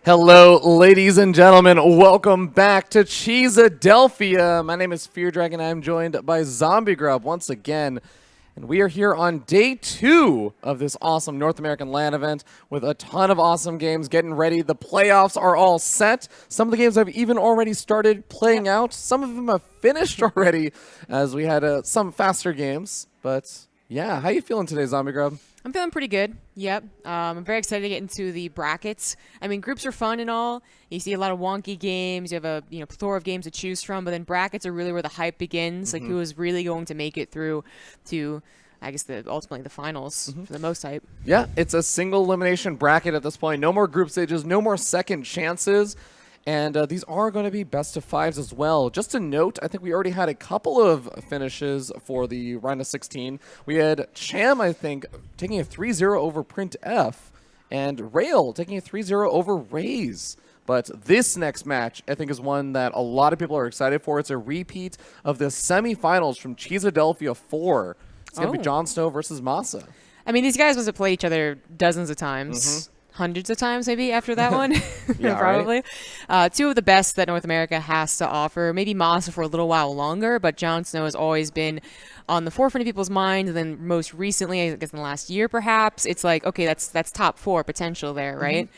Hello, ladies and gentlemen. Welcome back to Cheeseadelphia. My name is Fear Dragon. I'm joined by Zombie Grub once again. And we are here on day 2 of this awesome North American LAN event with a ton of awesome games getting ready. The playoffs are all set. Some of the games have even already started playing out. Some of them have finished already as we had some faster games. But yeah, how you feeling today, Zombie Grub? I'm feeling pretty good. Yep. I'm very excited to get into the brackets. I mean, groups are fun and all. You see a lot of wonky games. You have a plethora of games to choose from. But then brackets are really where the hype begins. Like who is really going to make it through to, I guess, ultimately the finals for the most hype. Yeah, it's a single elimination bracket at this point. No more group stages. No more second chances. And these are going to be best of 5s as well. Just to note, I think we already had a couple of finishes for the round of 16. We had Cham, I think, taking a 3-0 over Print F, and Rail taking a 3-0 over Raze. But this next match, I think, is one that a lot of people are excited for. It's a repeat of the semifinals from Cheeseadelphia 4. It's going to be JonSnow versus MaSa. I mean, these guys must have played each other dozens of times. Hundreds of times maybe after that one. Yeah, probably. Right? Two of the best that North America has to offer. Maybe MaSa for a little while longer, but JonSnow has always been on the forefront of people's minds. And then most recently, I guess in the last year perhaps, it's like, okay, that's top 4 potential there, right?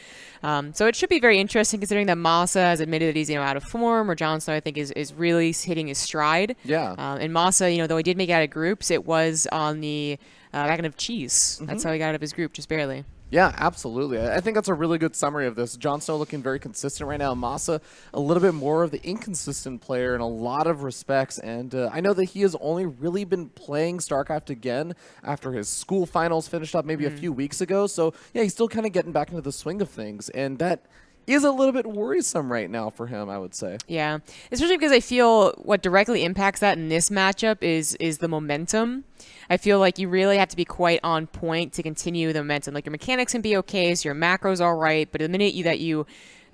So it should be very interesting considering that MaSa has admitted that he's out of form, or JonSnow I think is really hitting his stride. Yeah. And MaSa, though he did make it out of groups, it was on the back end of Cheese. That's how he got out of his group, just barely. Yeah, absolutely. I think that's a really good summary of this. JonSnow looking very consistent right now. MaSa, a little bit more of the inconsistent player in a lot of respects. And I know that he has only really been playing StarCraft again after his school finals finished up maybe a few weeks ago. So, yeah, he's still kind of getting back into the swing of things. And that is a little bit worrisome right now for him, I would say. Yeah, especially because I feel what directly impacts that in this matchup is the momentum. I feel like you really have to be quite on point to continue the momentum. Like your mechanics can be okay, so your macro's all right, but the minute that you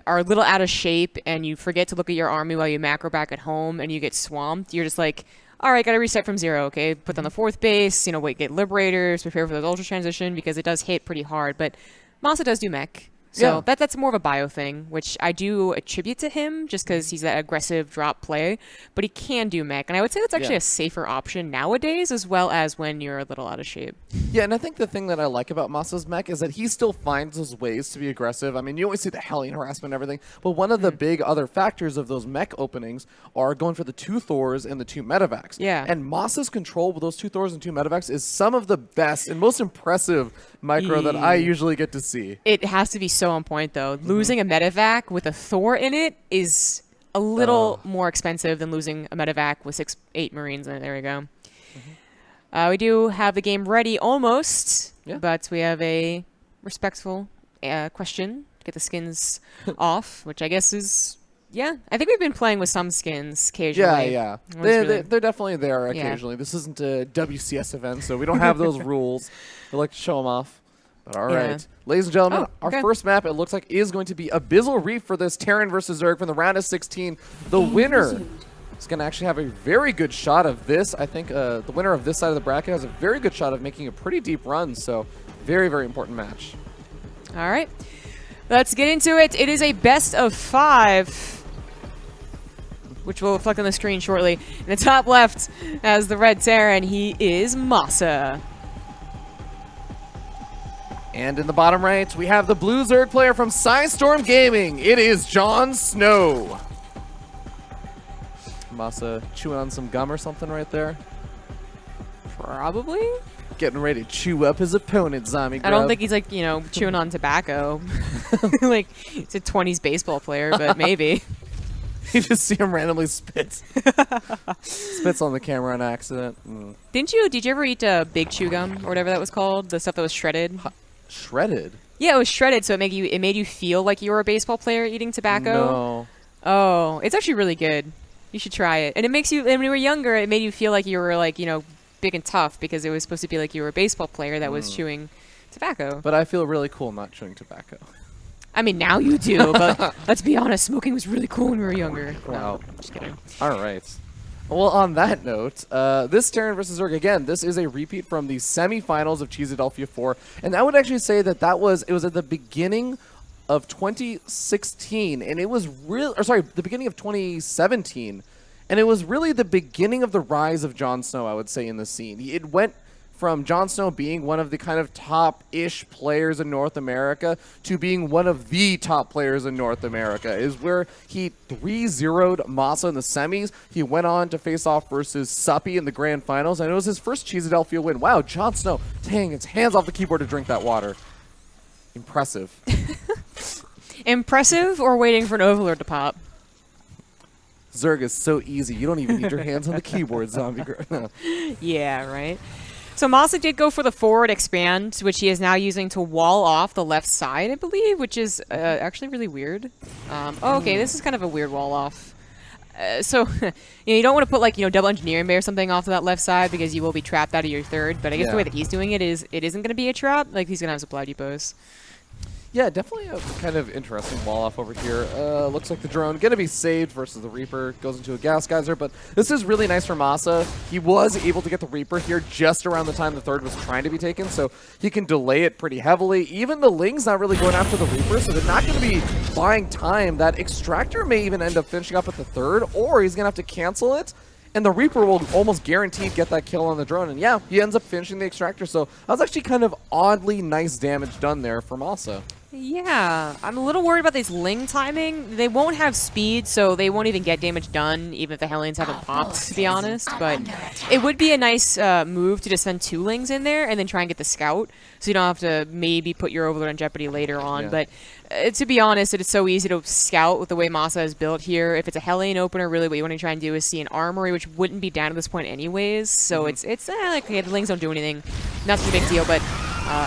are a little out of shape and you forget to look at your army while you macro back at home and you get swamped, you're just like, all right, got to reset from 0, okay? Put down the 4th base, get Liberators, prepare for the Ultra Transition because it does hit pretty hard, but MaSa does do mech. So that's more of a bio thing, which I do attribute to him just because he's that aggressive drop play, but he can do mech. And I would say that's actually a safer option nowadays as well as when you're a little out of shape. Yeah, and I think the thing that I like about MaSa's mech is that he still finds those ways to be aggressive. I mean, you always see the Hellion harassment and everything, but one of the big other factors of those mech openings are going for the 2 Thors and the 2 Medevacs. Yeah. And MaSa's control with those 2 Thors and 2 Medevacs is some of the best and most impressive micro that I usually get to see. It has to be so on point, though. Losing a Medevac with a Thor in it is a little more expensive than losing a Medevac with 8 Marines in it. There we go. We do have the game ready almost, but we have a respectful question to get the skins off, which I guess is, I think we've been playing with some skins occasionally. Yeah. They're definitely there occasionally. This isn't a WCS event, so we don't have those rules. We like to show them off. But all right. Ladies and gentlemen, our first map, it looks like, is going to be Abyssal Reef for this Terran versus Zerg from the round of 16. The winner is going to actually have a very good shot of this. I think the winner of this side of the bracket has a very good shot of making a pretty deep run. So very, very important match. All right. Let's get into it. It is a best of 5, which will reflect on the screen shortly. In the top left as the red Terran, he is MaSa. And in the bottom right, we have the blue Zerg player from Psystorm Gaming. It is JonSnow. MaSa chewing on some gum or something right there. Probably. Getting ready to chew up his opponent, Zombie Grub. I don't think he's like, chewing on tobacco. Like, it's a 20s baseball player, but maybe. You just see him randomly spit. Spits on the camera on accident. Did you ever eat Big Chew Gum or whatever that was called? The stuff that was shredded? Shredded? Yeah, it was shredded, so it made you feel like you were a baseball player eating tobacco. No. Oh, it's actually really good. You should try it. And it makes you, and when you were younger, it made you feel like you were like, big and tough because it was supposed to be like you were a baseball player that was chewing tobacco. But I feel really cool not chewing tobacco. I mean, now you do, but let's be honest, smoking was really cool when we were younger. Wow. No, just kidding. All right. Well, on that note, this Terran versus Zerg, again, this is a repeat from the semifinals of Cheeseadelphia 4. And I would actually say that it was at the beginning of 2016, and it was real. Or sorry, the beginning of 2017, and it was really the beginning of the rise of JonSnow, I would say, in the scene. It went from JonSnow being one of the kind of top-ish players in North America to being one of the top players in North America, is where he 3-0'd MaSa in the semis. He went on to face off versus Suppy in the grand finals, and it was his first Cheesadelphia win. Wow, JonSnow taking his hands off the keyboard to drink that water. Impressive. Impressive or waiting for an overlord to pop? Zerg is so easy. You don't even need your hands on the keyboard, Zombie Girl. Yeah, right. So MaSa did go for the forward expand, which he is now using to wall off the left side, I believe, which is actually really weird. Okay, this is kind of a weird wall off. So you don't want to put like double engineering bay or something off of that left side because you will be trapped out of your third. But I guess the way that he's doing it is it isn't going to be a trap. Like he's going to have supply depots. Yeah, definitely a kind of interesting wall off over here. Looks like the drone going to be saved versus the Reaper. Goes into a gas geyser, but this is really nice for MaSa. He was able to get the Reaper here just around the time the third was trying to be taken, so he can delay it pretty heavily. Even the Ling's not really going after the Reaper, so they're not going to be buying time. That Extractor may even end up finishing up at the third, or he's going to have to cancel it. And the Reaper will almost guaranteed get that kill on the drone. And yeah, he ends up finishing the Extractor. So that was actually kind of oddly nice damage done there for MaSa. Yeah, I'm a little worried about this Ling timing. They won't have speed, so they won't even get damage done, even if the Hellions haven't popped, to be honest. But it would be a nice move to just send 2 Lings in there and then try and get the Scout, so you don't have to maybe put your Overlord in jeopardy later on. Yeah. But to be honest, it is so easy to scout with the way MaSa is built here. If it's a Hellion opener, really what you want to try and do is see an Armory, which wouldn't be down at this point anyways. So it's like, okay, the Lings don't do anything. Not such a big deal, but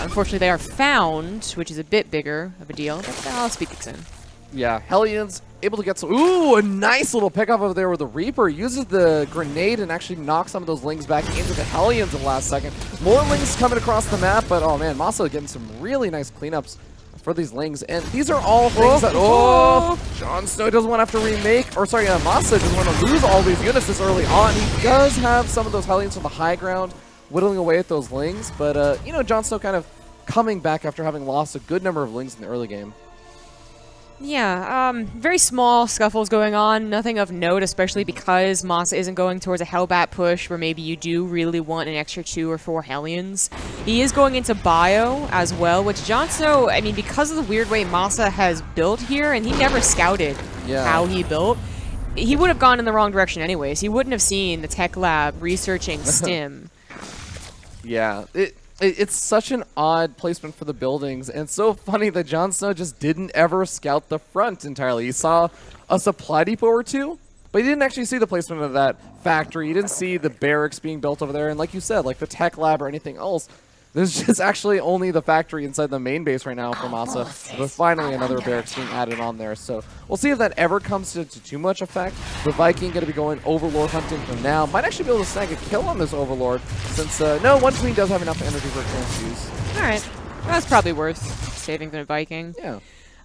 unfortunately they are found, which is a bit bigger of a deal. But I'll speak it in. Yeah, Hellions able to get some... Ooh, a nice little pickup over there where the Reaper uses the grenade and actually knocks some of those Lings back into the Hellions at the last second. More Lings coming across the map, but oh man, MaSa getting some really nice cleanups for these Lings. And these are all things that... Oh, JonSnow doesn't want to have to remake... Or sorry, MaSa doesn't want to lose all these units this early on. He does have some of those Hellions from the high ground whittling away at those Lings, but JonSnow kind of coming back after having lost a good number of Lings in the early game. Yeah, very small scuffles going on, nothing of note, especially because MaSa isn't going towards a Hellbat push where maybe you do really want an extra 2 or 4 Hellions. He is going into Bio as well, which JonSnow, I mean, because of the weird way MaSa has built here, and he never scouted how he built, he would have gone in the wrong direction anyways. He wouldn't have seen the tech lab researching Stim. Yeah, it's such an odd placement for the buildings, and it's so funny that JonSnow just didn't ever scout the front entirely. He saw a supply depot or two, but he didn't actually see the placement of that factory. He didn't see the barracks being built over there, and like you said, like the tech lab or anything else. There's just actually only the factory inside the main base right now for MaSa, but finally another barracks being added on there. So we'll see if that ever comes to too much effect. The Viking going to be going Overlord hunting for now. Might actually be able to snag a kill on this Overlord, since, no, One Queen does have enough energy for a chance to use. All right, that's probably worth saving for the Viking. Yeah.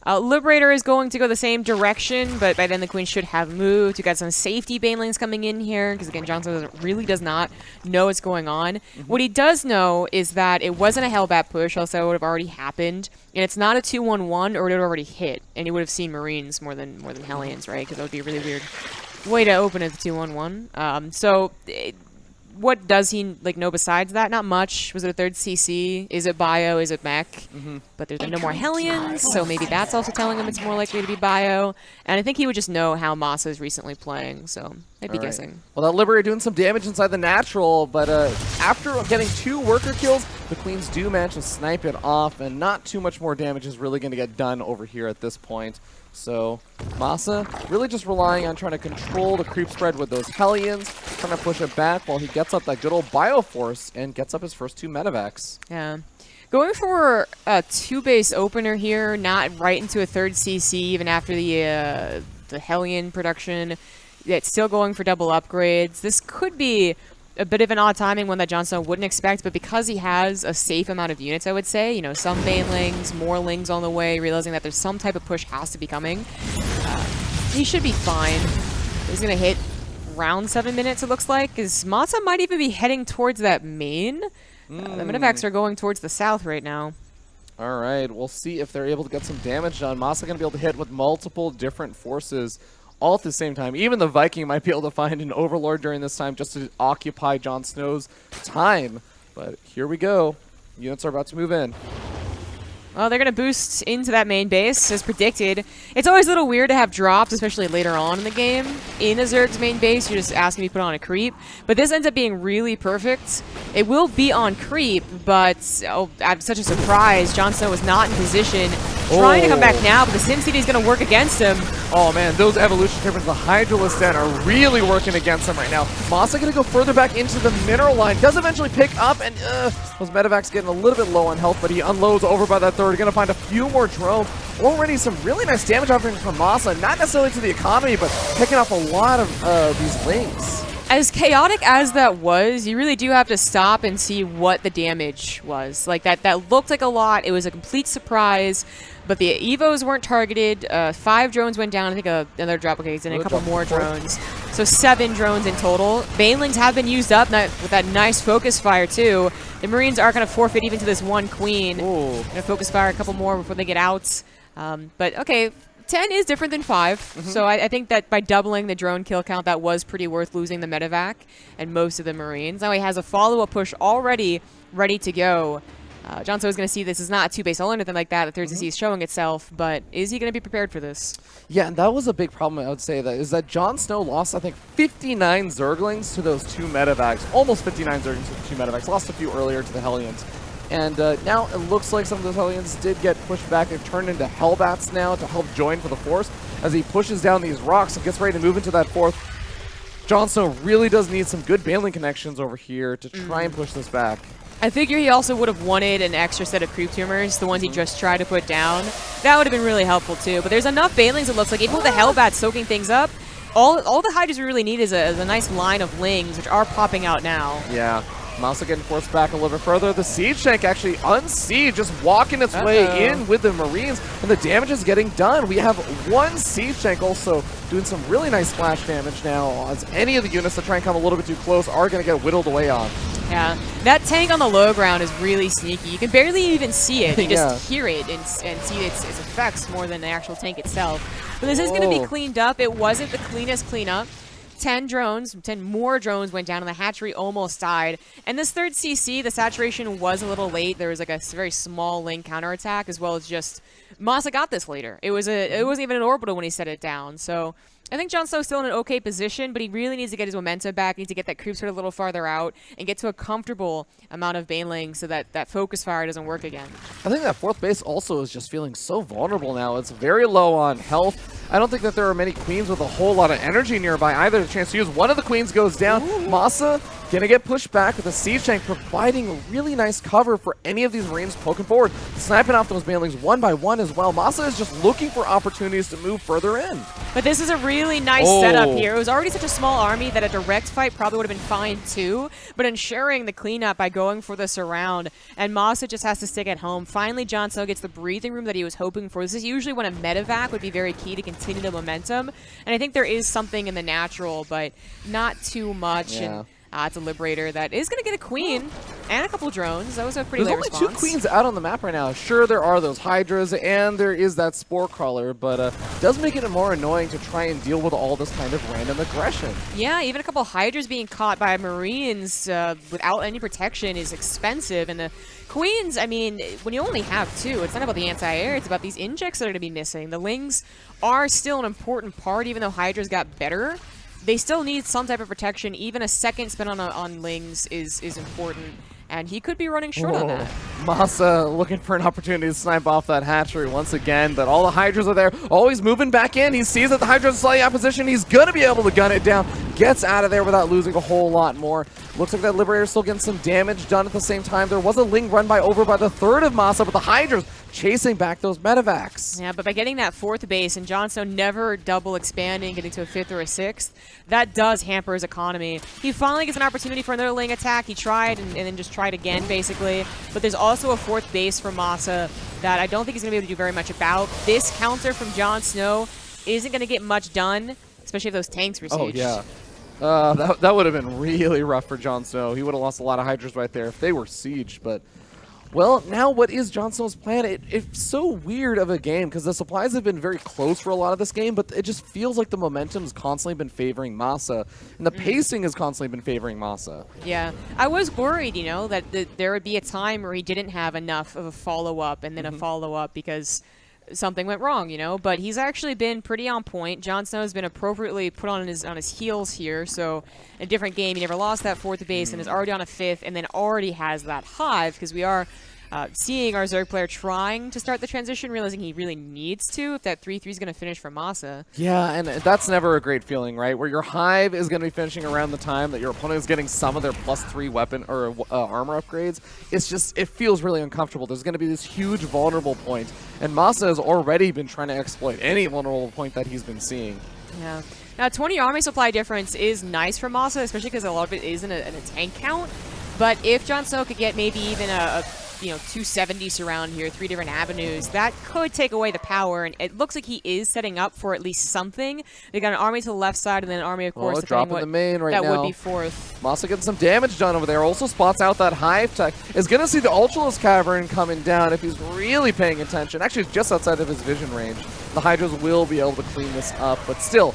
Liberator is going to go the same direction, but by then the Queen should have moved. You got some safety Banelings coming in here, because again, JonSnow really does not know what's going on. What he does know is that it wasn't a Hellbat push, else that would have already happened, and it's not a 2-1-1, or it would have already hit, and you would have seen Marines more than Hellions, right? Because that would be a really weird way to open it, the 2-1-1. What does he know besides that? Not much. Was it a third CC? Is it Bio? Is it Mech? But there's been no more Hellions, so maybe that's also telling him it's more likely to be Bio. And I think he would just know how MaSa is recently playing, so I'd be guessing. Well, that Liberator doing some damage inside the natural, but after getting 2 worker kills, the Queens do manage to snipe it off, and not too much more damage is really going to get done over here at this point. So MaSa really just relying on trying to control the creep spread with those Hellions, trying to push it back while he gets up that good old Bioforce and gets up his first 2 medevacs. Yeah. Going for a 2-base opener here, not right into a third CC even after the Hellion production. It's still going for double upgrades. This could be a bit of an odd timing, one that JonSnow wouldn't expect, but because he has a safe amount of units, I would say, some Banelings, more Lings on the way, realizing that there's some type of push has to be coming, he should be fine. He's going to hit around 7 minutes, it looks like, because MaSa might even be heading towards that main. The medevacs are going towards the south right now. All right, we'll see if they're able to get some damage done. MaSa going to be able to hit with multiple different forces all at the same time. Even the Viking might be able to find an Overlord during this time just to occupy JonSnow's time. But here we go. Units are about to move in. Well, they're going to boost into that main base, as predicted. It's always a little weird to have drops, especially later on in the game. In a Zerg's main base, you're just asking me to put on a creep. But this ends up being really perfect. It will be on creep, but I'm such a surprise. JonSnow was not in position. Trying to come back now, but the SimCity is going to work against him. Oh man, those evolution tippers, the Hydralisk Den, are really working against him right now. MaSa going to go further back into the mineral line. Does eventually pick up, and those medevacs getting a little bit low on health, but he unloads over by that third. Going to find a few more drones. Already some really nice damage offerings from MaSa, not necessarily to the economy, but picking up a lot of these links. As chaotic as that was, you really do have to stop and see what the damage was. Like that looked like a lot. It was a complete surprise, but the Evos weren't targeted. 5 drones went down. I think another drop case and a couple more drones. So 7 drones in total. Banelings have been used up with that nice focus fire too. The Marines are going to forfeit even to this one queen. Going to focus fire a couple more before they get out. But okay. 10 is different than 5, so I think that by doubling the drone kill count, that was pretty worth losing the medevac and most of the Marines. Now he has a follow-up push already ready to go. JonSnow is going to see this is not a 2-base or anything like that. The third CC is showing itself, but is he going to be prepared for this? Yeah, and that was a big problem, I would say, is that JonSnow lost, I think, 59 Zerglings to those 2 medevacs. Almost 59 Zerglings to the 2 medevacs. Lost a few earlier to the Hellions. And now it looks like some of those Hellions did get pushed back and turned into Hellbats now to help join for the Force as he pushes down these rocks and gets ready to move into that 4th. JonSnow really does need some good Baneling connections over here to try and push this back. I figure he also would have wanted an extra set of creep tumors, the ones he just tried to put down. That would have been really helpful too. But there's enough Banelings, it looks like, even with the Hellbats soaking things up. All the Hydras we really need is a nice line of Lings, which are popping out now. Yeah. MaSa getting forced back a little bit further. The Siege Tank actually unsieged, just walking its way in with the Marines, and the damage is getting done. We have 1 Siege Tank also doing some really nice splash damage now, as any of the units that try and come a little bit too close are going to get whittled away on. Yeah, that tank on the low ground is really sneaky. You can barely even see it. You just hear it and see its effects more than the actual tank itself. But this is going to be cleaned up. It wasn't the cleanest cleanup. 10 more drones went down, and the hatchery almost died. And this third CC, the saturation was a little late. There was like a very small link counterattack, as well as just MaSa got this later. It wasn't even an orbital when he set it down. So I think JonSnow's still in an okay position, but he really needs to get his momentum back. He needs to get that creep sort of a little farther out and get to a comfortable amount of Banelings so that that focus fire doesn't work again. I think that 4th base also is just feeling so vulnerable now. It's very low on health. I don't think that there are many queens with a whole lot of energy nearby either. The chance to use one of the queens goes down. MaSa gonna get pushed back with a Siege Tank providing really nice cover for any of these Marines poking forward, sniping off those Banelings one by one as well. MaSa is just looking for opportunities to move further in. But this is a really nice setup here. It was already such a small army that a direct fight probably would have been fine too, but ensuring the cleanup by going for the surround, and MaSa just has to stick at home. Finally, JonSnow gets the breathing room that he was hoping for. This is usually when a medevac would be very key to continue the momentum, and I think there is something in the natural, but not too much. Yeah. And it's a Liberator that is going to get a queen and a couple drones. That was a pretty late response. There's only 2 queens out on the map right now. Sure, there are those Hydras, and there is that Spore Crawler, but it does make it more annoying to try and deal with all this kind of random aggression. Yeah, even a couple Hydras being caught by Marines without any protection is expensive, and the Queens, I mean, when you only have 2, it's not about the anti-air, it's about these injects that are going to be missing. The Lings are still an important part, even though Hydras got better. They still need some type of protection. Even a second spin on Lings is important. And he could be running short on that. MaSa looking for an opportunity to snipe off that hatchery once again, but all the Hydras are there, always moving back in. He sees that the Hydras are slightly out of position. He's going to be able to gun it down. Gets out of there without losing a whole lot more. Looks like that Liberator's still getting some damage done at the same time. There was a Ling run over by the 3rd of MaSa, but the Hydras chasing back those medevacs. Yeah, but by getting that 4th base and JonSnow never double expanding, getting to a 5th or a 6th, that does hamper his economy. He finally gets an opportunity for another Ling attack. He tried and then just tried again, basically. But there's also a 4th base for MaSa that I don't think he's going to be able to do very much about. This counter from JonSnow isn't going to get much done, especially if those tanks were sieged. Oh, yeah. That would have been really rough for JonSnow. He would have lost a lot of Hydras right there if they were sieged, but Well, now what is JonSnow's plan? It's so weird of a game because the supplies have been very close for a lot of this game, but it just feels like the momentum has constantly been favoring MaSa, and the pacing has constantly been favoring MaSa. Yeah, I was worried, that there would be a time where he didn't have enough of a follow-up and then a follow-up because something went wrong, but he's actually been pretty on point. JonSnow has been appropriately put on his heels here, so in a different game, he never lost that 4th base and is already on a 5th and then already has that hive because we are seeing our Zerg player trying to start the transition, realizing he really needs to if that 3-3 is going to finish for MaSa. Yeah, and that's never a great feeling, right? Where your hive is going to be finishing around the time that your opponent is getting some of their +3 weapon or armor upgrades. It feels really uncomfortable. There's going to be this huge vulnerable point, and MaSa has already been trying to exploit any vulnerable point that he's been seeing. Yeah. Now, 20 army supply difference is nice for MaSa, especially because a lot of it is in a tank count. But if JonSnow could get maybe even a 270 surround here, 3 different avenues, that could take away the power, and it looks like he is setting up for at least something. They got an army to the left side, and then an army, of course, dropping the main right that now. would be 4th. MaSa getting some damage done over there. Also spots out that hive tech. Is going to see the Ultralist Cavern coming down if he's really paying attention. Actually, it's just outside of his vision range. The Hydras will be able to clean this up, but still,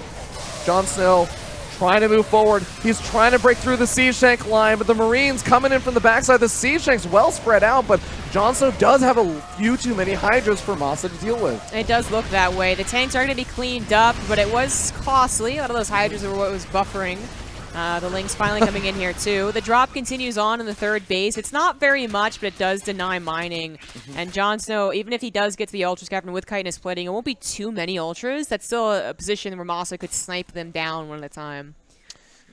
JonSnow trying to move forward. He's trying to break through the Siege Tank line, but the Marines coming in from the backside. The Siege Tank's well spread out, but JonSnow does have a few too many Hydras for MaSa to deal with. It does look that way. The tanks are going to be cleaned up, but it was costly. A lot of those Hydras were what was buffering. The Lynx finally coming in here, too. The drop continues on in the 3rd base. It's not very much, but it does deny mining. And JonSnow, even if he does get to the Ultra Scavenger with chitinous plating, it won't be too many Ultras. That's still a position where MaSa could snipe them down one at a time.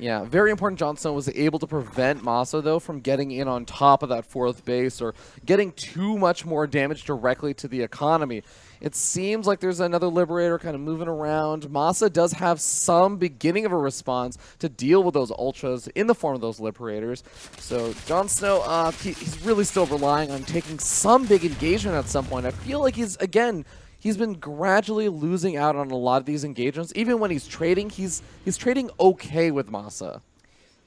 Yeah, very important. JonSnow was able to prevent MaSa, though, from getting in on top of that 4th base or getting too much more damage directly to the economy. It seems like there's another Liberator kind of moving around. MaSa does have some beginning of a response to deal with those Ultras in the form of those Liberators. So JonSnow, he's really still relying on taking some big engagement at some point. I feel like he's been gradually losing out on a lot of these engagements. Even when he's trading, he's trading okay with MaSa.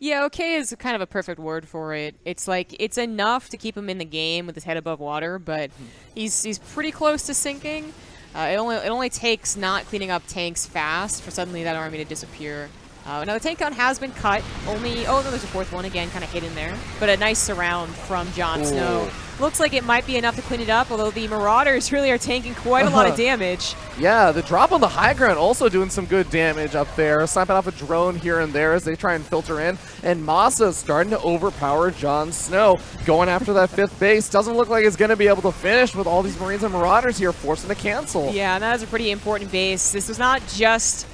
Yeah, okay is kind of a perfect word for it. It's like, it's enough to keep him in the game with his head above water, but he's pretty close to sinking. It only takes not cleaning up tanks fast for suddenly that army to disappear. Now the tank count has been cut. Oh no, there's a 4th one again, kind of hidden there. But a nice surround from JonSnow. Looks like it might be enough to clean it up, although the Marauders really are tanking quite a lot of damage. Yeah, the drop on the high ground also doing some good damage up there, sniping off a drone here and there as they try and filter in. And MaSa starting to overpower JonSnow, going after that 5th base. Doesn't look like it's going to be able to finish with all these Marines and Marauders here forcing to cancel. Yeah, and that is a pretty important base. This was not just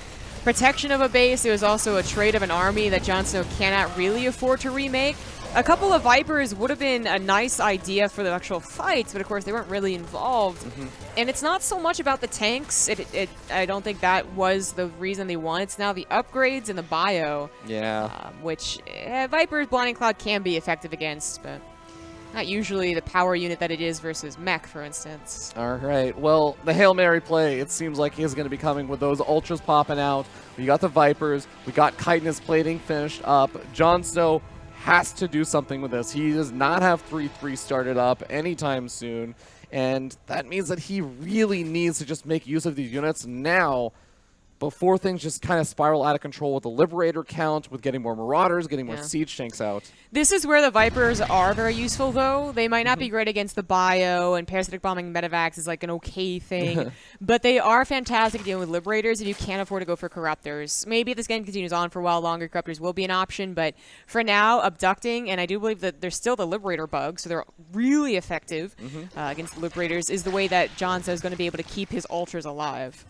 protection of a base, it was also a trade of an army that JonSnow cannot really afford to remake. A couple of Vipers would have been a nice idea for the actual fights, but of course they weren't really involved. And it's not so much about the tanks. I don't think that was the reason they won. It's now the upgrades and the bio. Yeah. Which Viper's Blinding Cloud can be effective against, but not usually the power unit that it is versus mech, for instance. All right. Well, the Hail Mary play, it seems like is going to be coming with those Ultras popping out. We got the Vipers. We got chitinous plating finished up. JonSnow has to do something with this. He does not have 3-3 started up anytime soon, and that means that he really needs to just make use of these units now before things just kind of spiral out of control with the Liberator count, with getting more Marauders, getting more Siege Tanks out. This is where the Vipers are very useful, though. They might not be great against the bio, and Parasitic Bombing Medivacs is like an okay thing, but they are fantastic dealing with Liberators if you can't afford to go for Corruptors. Maybe if this game continues on for a while longer, Corruptors will be an option, but for now, Abducting, and I do believe that there's still the Liberator bug, so they're really effective against the Liberators, is the way that JonSnow is going to be able to keep his Ultras alive.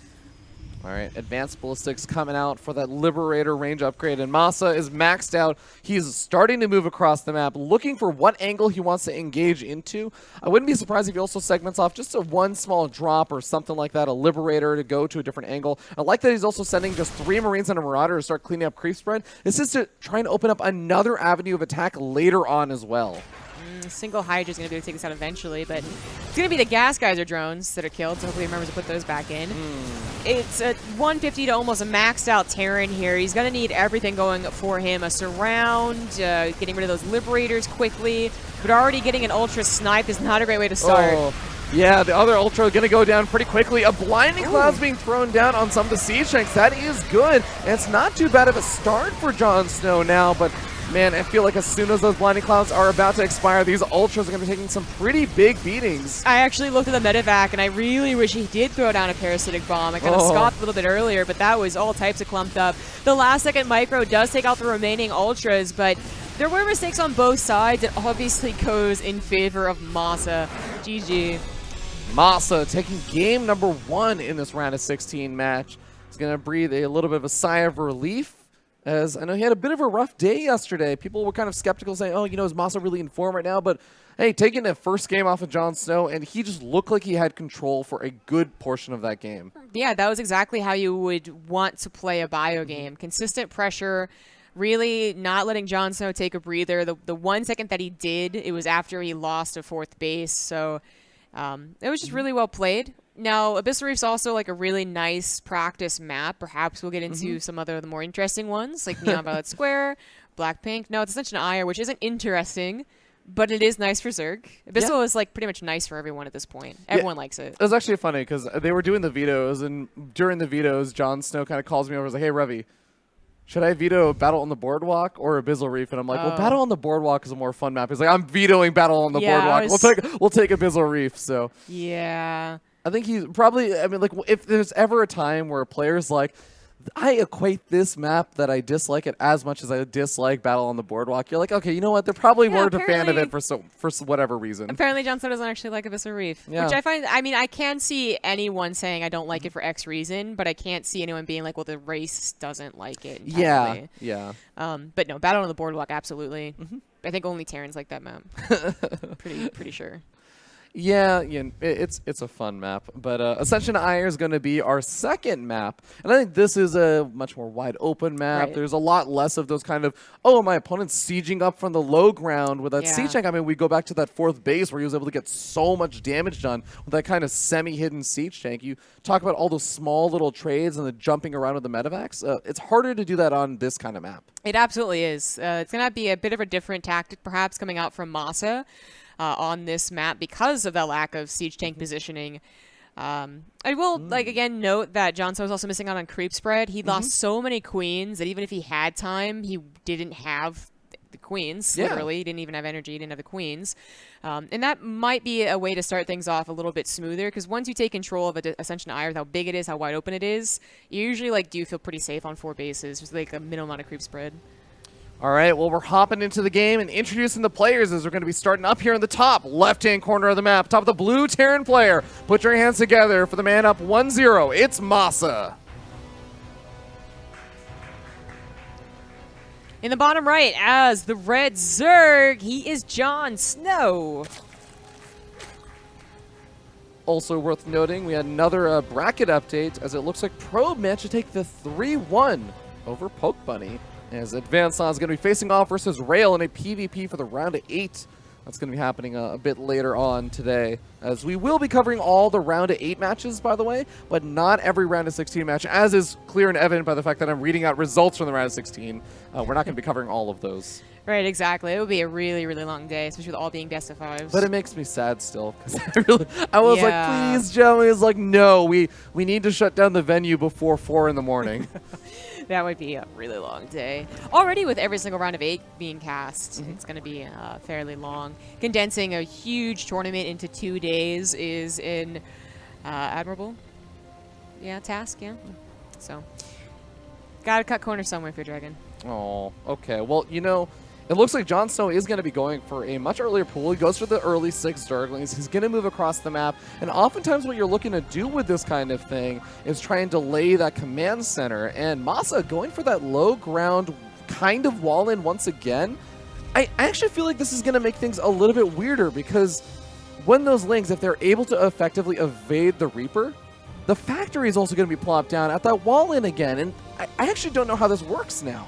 All right, Advanced Ballistics coming out for that Liberator range upgrade, and MaSa is maxed out. He's starting to move across the map, looking for what angle he wants to engage into. I wouldn't be surprised if he also segments off just one small drop or something like that, a Liberator to go to a different angle. I like that he's also sending just 3 Marines and a Marauder to start cleaning up creep spread. This is to try and open up another avenue of attack later on as well. Single Hydra is going to be able to take this out eventually, but it's going to be the Gas Geyser drones that are killed, so hopefully he remembers to put those back in. It's a 150 to almost a maxed out Terran here. He's going to need everything going for him. A surround, getting rid of those Liberators quickly, but already getting an Ultra snipe is not a great way to start. Oh. Yeah, the other Ultra going to go down pretty quickly. A Blinding Cloud's being thrown down on some of the Siege Tanks. That is good. And it's not too bad of a start for JonSnow now, but man, I feel like as soon as those Blinding Clouds are about to expire, these Ultras are going to be taking some pretty big beatings. I actually looked at the medevac, and I really wish he did throw down a Parasitic Bomb. I kind of scoffed a little bit earlier, but that was all types of clumped up. The last second Micro does take out the remaining Ultras, but there were mistakes on both sides. It obviously goes in favor of MaSa. GG. MaSa taking game number 1 in this round of 16 match. He's going to breathe a little bit of a sigh of relief, as I know he had a bit of a rough day yesterday. People were kind of skeptical, saying, oh, you know, is MaSa really in form right now? But hey, taking the first game off of JonSnow, and he just looked like he had control for a good portion of that game. Yeah, that was exactly how you would want to play a bio game. Consistent pressure, really not letting JonSnow take a breather. The 1 second that he did, it was after he lost a 4th base, so it was just really well played. Now, Abyssal Reef's also like a really nice practice map. Perhaps we'll get into some other of the more interesting ones, like Neon Violet Square, Blackpink. No, it's Ascension Ire, which isn't interesting, but it is nice for Zerg. Abyssal is like pretty much nice for everyone at this point. Everyone likes it. It was actually funny because they were doing the vetoes, and during the vetoes, JonSnow kind of calls me over and was like, hey, Revy, should I veto Battle on the Boardwalk or Abyssal Reef? And I'm like, well, Battle on the Boardwalk is a more fun map. He's like, I'm vetoing Battle on the Boardwalk. We'll take Abyssal Reef. So yeah, I think he's probably, I mean, like, if there's ever a time where a player's like, I equate this map that I dislike it as much as I dislike Battle on the Boardwalk, you're like, okay, you know what? They're probably more a fan of it for whatever reason. Apparently, JonSnow doesn't actually like Abyssal Reef, which I find, I mean, I can see anyone saying I don't like it for X reason, but I can't see anyone being like, well, the race doesn't like it entirely. Yeah. But no, Battle on the Boardwalk, absolutely. I think only Terrans like that map. pretty sure. Yeah, it's a fun map, but Ascension Ire is going to be our second map, and I think this is a much more wide open map. Right. There's a lot less of those kind of, oh, my opponent's sieging up from the low ground with that siege tank. I mean, we go back to that 4th base where he was able to get so much damage done with that kind of semi-hidden siege tank. You talk about all those small little trades and the jumping around with the medevacs. It's harder to do that on this kind of map. It absolutely is. It's going to be a bit of a different tactic, perhaps, coming out from MaSa. On this map because of the lack of siege tank positioning. I will, like, again, note that JonSnow was also missing out on creep spread. He lost so many queens that even if he had time, he didn't have the queens, literally. He didn't even have energy. He didn't have the queens. And that might be a way to start things off a little bit smoother, because once you take control of Ascension Ire, how big it is, how wide open it is, you usually, like, do feel pretty safe on 4 bases. There's, like, a minimum amount of creep spread. All right, well, we're hopping into the game and introducing the players as we're going to be starting up here in the top left-hand corner of the map. Top of the blue Terran player. Put your hands together for the man up 1-0. It's MaSa. In the bottom right, as the red Zerg, he is JonSnow. Also worth noting, we had another bracket update, as it looks like Probe managed to take the 3-1 over Poke Bunny. As Advanced is going to be facing off versus Rail in a PvP for the round of 8. That's going to be happening a bit later on today, as we will be covering all the round of 8 matches, by the way, but not every round of 16 match, as is clear and evident by the fact that I'm reading out results from the round of 16. We're not going to be covering all of those. Right, exactly. It would be a really, really long day, especially with all being best of 5s. But it makes me sad still, because I was like, please, Joe. He was like, no, we need to shut down the venue before 4 in the morning. That would be a really long day. Already with every single round of 8 being cast, it's going to be fairly long. Condensing a huge tournament into 2 days is an admirable task, So, gotta cut corners somewhere for Dragon. Oh, okay. Well, you know, it looks like JonSnow is going to be going for a much earlier pool. He goes for the early 6 Zerglings. He's going to move across the map. And oftentimes what you're looking to do with this kind of thing is try and delay that command center. And MaSa going for that low ground kind of wall in once again. I actually feel like this is going to make things a little bit weirder, because when those Lings, if they're able to effectively evade the Reaper, the factory is also going to be plopped down at that wall in again. And I actually don't know how this works now.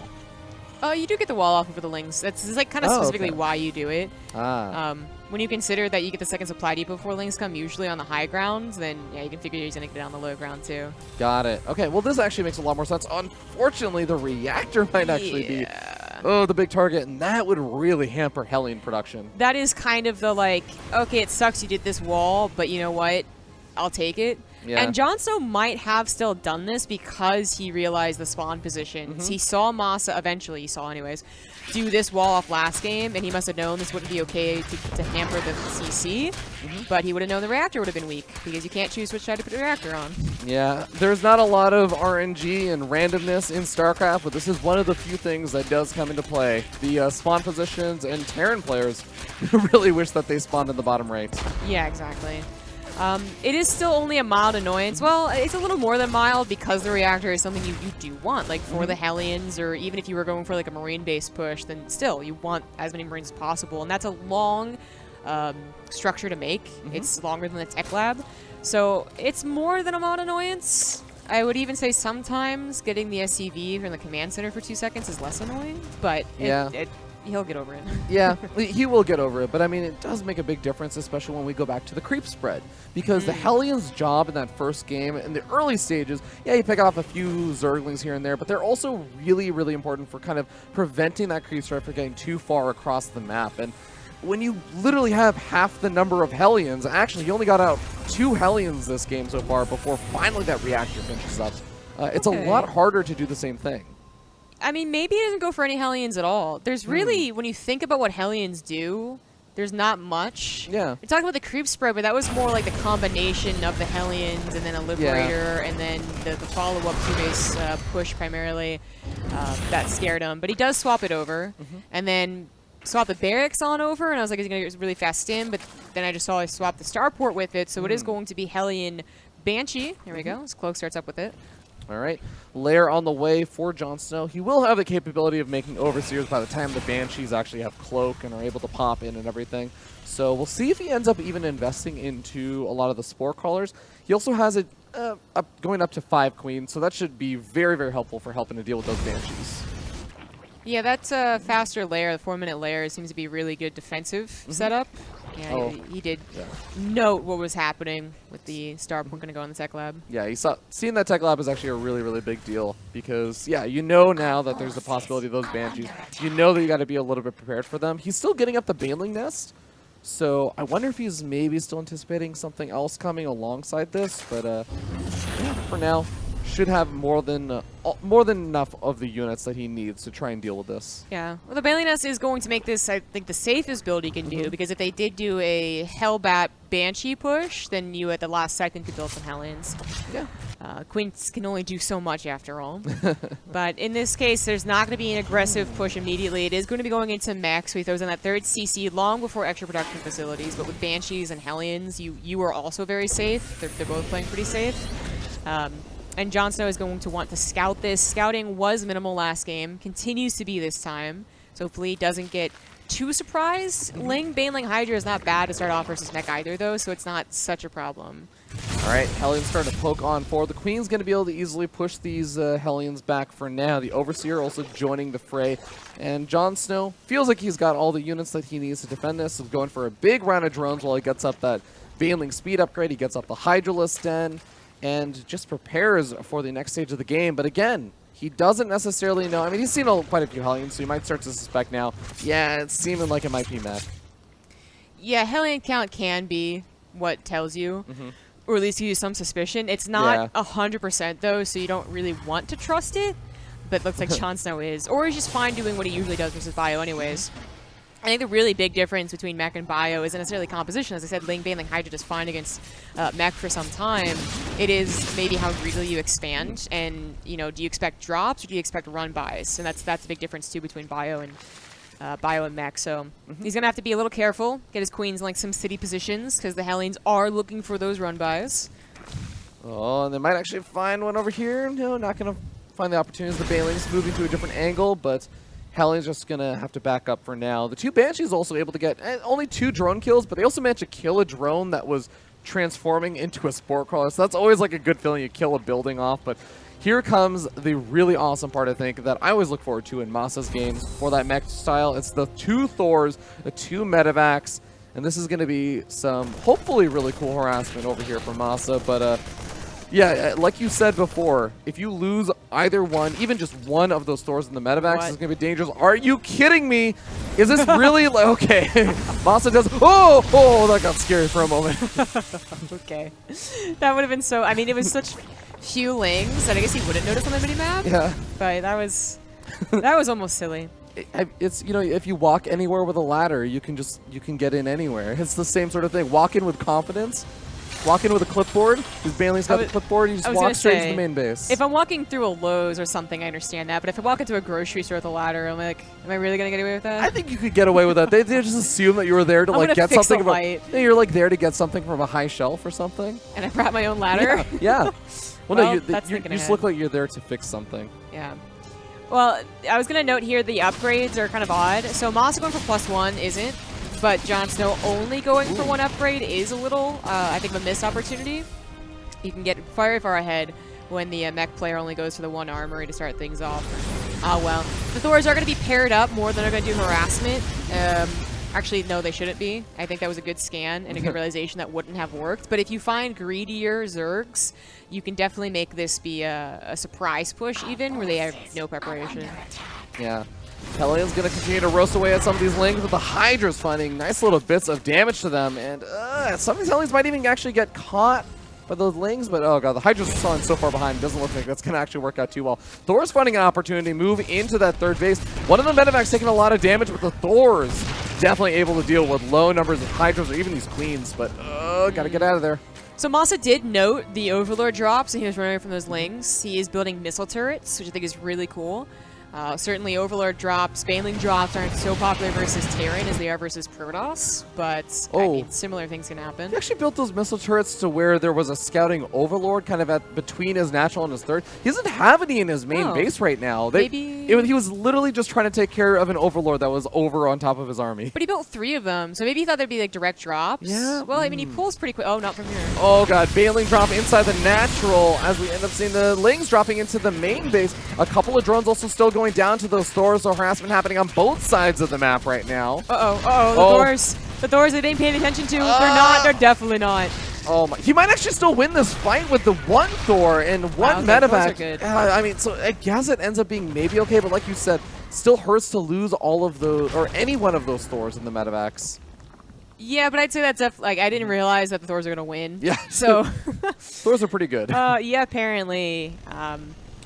Oh, you do get the wall off over the Lings. That's like kind of specifically why you do it. When you consider that you get the second supply depot before Lings come, usually on the high ground, then yeah, you can figure he's going to get on the low ground too. Got it. Okay, well this actually makes a lot more sense. Unfortunately, the reactor might actually be the big target, and that would really hamper Hellion production. That is kind of the like, okay, it sucks you did this wall, but you know what? I'll take it. Yeah. And JonSnow might have still done this because he realized the spawn positions. He saw MaSa, eventually he saw anyways, do this wall off last game, and he must have known this wouldn't be okay to hamper the CC, but he would have known the reactor would have been weak, because you can't choose which side to put the reactor on. Yeah, there's not a lot of RNG and randomness in StarCraft, but this is one of the few things that does come into play. The spawn positions, and Terran players really wish that they spawned in the bottom right. Yeah, exactly. It is still only a mild annoyance. Well, it's a little more than mild because the reactor is something you do want. Like for the Hellions, or even if you were going for like a Marine-based push, then still you want as many Marines as possible. And that's a long structure to make. It's longer than the tech lab. So it's more than a mild annoyance. I would even say sometimes getting the SCV from the command center for 2 seconds is less annoying, but he'll get over it. Yeah, he will get over it, but I mean, it does make a big difference, especially when we go back to the creep spread. Because the Hellions' job in that first game, in the early stages, yeah, you pick off a few Zerglings here and there, but they're also really, really important for kind of preventing that creep spread from getting too far across the map. And when you literally have half the number of Hellions, actually, you only got out 2 Hellions this game so far before finally that reactor finishes up. It's a lot harder to do the same thing. I mean, maybe he doesn't go for any Hellions at all. There's really, when you think about what Hellions do, there's not much. Yeah. We're talking about the creep spread, but that was more like the combination of the Hellions and then a Liberator and then the follow-up 2-base push primarily that scared him. But he does swap it over and then swap the Barracks on over, and I was like, he's going to get a really fast stim, but then I just saw he swap the Starport with it, so it is going to be Hellion Banshee. There we go. His Cloak starts up with it. All right, Lair on the way for JonSnow. He will have the capability of making Overseers by the time the Banshees actually have Cloak and are able to pop in and everything. So we'll see if he ends up even investing into a lot of the Spore Crawlers. He also has it going up to 5 Queens, so that should be very, very helpful for helping to deal with those Banshees. Yeah, that's a faster layer. The 4-minute layer seems to be a really good defensive setup. Yeah, he did note what was happening with the Starport going to go in the tech lab. Yeah, seeing that tech lab is actually a really, really big deal because, yeah, you know now that there's the possibility of those Banshees. You know that you got to be a little bit prepared for them. He's still getting up the Baneling Nest, so I wonder if he's maybe still anticipating something else coming alongside this. But yeah, for now, should have more than enough of the units that he needs to try and deal with this. Yeah, well, the Baneling Nest is going to make this, I think, the safest build he can do, because if they did do a Hellbat Banshee push, then you at the last second could build some Hellions. Yeah. Queens can only do so much after all. But in this case, there's not going to be an aggressive push immediately. It is going to be going into mech, so he throws in that 3rd CC long before extra production facilities. But with Banshees and Hellions, you are also very safe. They're both playing pretty safe. And JonSnow is going to want to scout this. Scouting was minimal last game, continues to be this time. So hopefully he doesn't get too surprised. Baneling Hydra is not bad to start off versus mech either, though, so it's not such a problem. All right, Hellions starting to poke on forward. The Queen's going to be able to easily push these Hellions back for now. The Overseer also joining the fray. And JonSnow feels like he's got all the units that he needs to defend this. He's going for a big round of drones while he gets up that Baneling speed upgrade. He gets up the Hydralisk Den and just prepares for the next stage of the game. But again, he doesn't necessarily know. I mean, he's seen quite a few Hellions, so he might start to suspect now, yeah, it's seeming like it might be mech. Yeah, Hellion count can be what tells you, or at least give you some suspicion. It's not 100% though, so you don't really want to trust it, but it looks like JonSnow is. Or he's just fine doing what he usually does versus Bio anyways. I think the really big difference between mech and bio isn't necessarily composition. As I said, Baneling Hydra is fine against mech for some time. It is maybe how greedily you expand, and do you expect drops or do you expect run buys? And that's the big difference too between bio and mech. So he's gonna have to be a little careful. Get his Queens like some city positions because the Hellions are looking for those run buys. Oh, and they might actually find one over here. No, not gonna find the opportunities. The Banelings moving to a different angle, but Hellion's just going to have to back up for now. The 2 Banshees also able to get only 2 drone kills, but they also managed to kill a drone that was transforming into a Spore Crawler. So that's always like a good feeling. You kill a building off, but here comes the really awesome part, I think, that I always look forward to in MaSa's games for that mech style. It's the 2 Thors, the 2 medevacs, and this is going to be some hopefully really cool harassment over here from MaSa. But yeah, like you said before, if you lose either one, even just one of those Thors in the medevacs, it's going to be dangerous. Are you kidding me? Is this really like, okay? MaSa does. Oh, that got scary for a moment. Okay, that would have been so. I mean, it was such few lings that I guess he wouldn't notice on the mini map. Yeah, but that was almost silly. It's, you know, if you walk anywhere with a ladder, you can get in anywhere. It's the same sort of thing. Walk in with confidence. Walk in with a clipboard. Because Bailey's got the clipboard. You just walk straight to the main base. If I'm walking through a Lowe's or something, I understand that. But if I walk into a grocery store with a ladder, I'm like, am I really gonna get away with that? I think you could get away with that. They just assume that you were there to like get something. You're like there to get something from a high shelf or something. And I brought my own ladder. Yeah. Well, no, you just look like you're there to fix something. Yeah. Well, I was gonna note here the upgrades are kind of odd. So MaSa going for +1 isn't. But JonSnow only going for 1 upgrade is a little, I think, a missed opportunity. You can get very far ahead when the mech player only goes for the 1 armory to start things off. Well, the Thors are going to be paired up more than they're going to do harassment. Actually, no, they shouldn't be. I think that was a good scan and a good realization that wouldn't have worked. But if you find greedier Zergs, you can definitely make this be a surprise push even, where they have no preparation. Yeah. Hellions going to continue to roast away at some of these lings, but the Hydra's finding nice little bits of damage to them. And some of these Hellions might even actually get caught by those lings, but oh god, the Hydra's falling so far behind. It doesn't look like that's going to actually work out too well. Thor's finding an opportunity to move into that 3rd base. One of the medevacs taking a lot of damage, but the Thor's definitely able to deal with low numbers of Hydras or even these Queens, but got to get out of there. So MaSa did note the Overlord drops, and he was running away from those lings. He is building missile turrets, which I think is really cool. Certainly Overlord drops, Baneling drops aren't so popular versus Terran as they are versus Protoss, but I mean, similar things can happen. He actually built those missile turrets to where there was a scouting Overlord kind of between his natural and his 3rd. He doesn't have any in his main base right now. He was literally just trying to take care of an Overlord that was over on top of his army. But he built 3 of them, so maybe he thought there'd be like direct drops. Yeah. Well, I mean, he pulls pretty quick. Oh, not from here. Oh god, Baneling drop inside the natural as we end up seeing the Lings dropping into the main base. A couple of drones also still going down to those Thors, so harassment happening on both sides of the map right now. The Thors. The Thors that they ain't paying attention to. They're not. They're definitely not. Oh my. He might actually still win this fight with the 1 Thor and 1 medevac. I mean, so I guess it ends up being maybe okay, but like you said, still hurts to lose all of those, or any one of those Thors in the medevacs. Yeah, but I'd say that's like I didn't realize that the Thors are gonna win. Yeah. So Thors are pretty good. Yeah, apparently.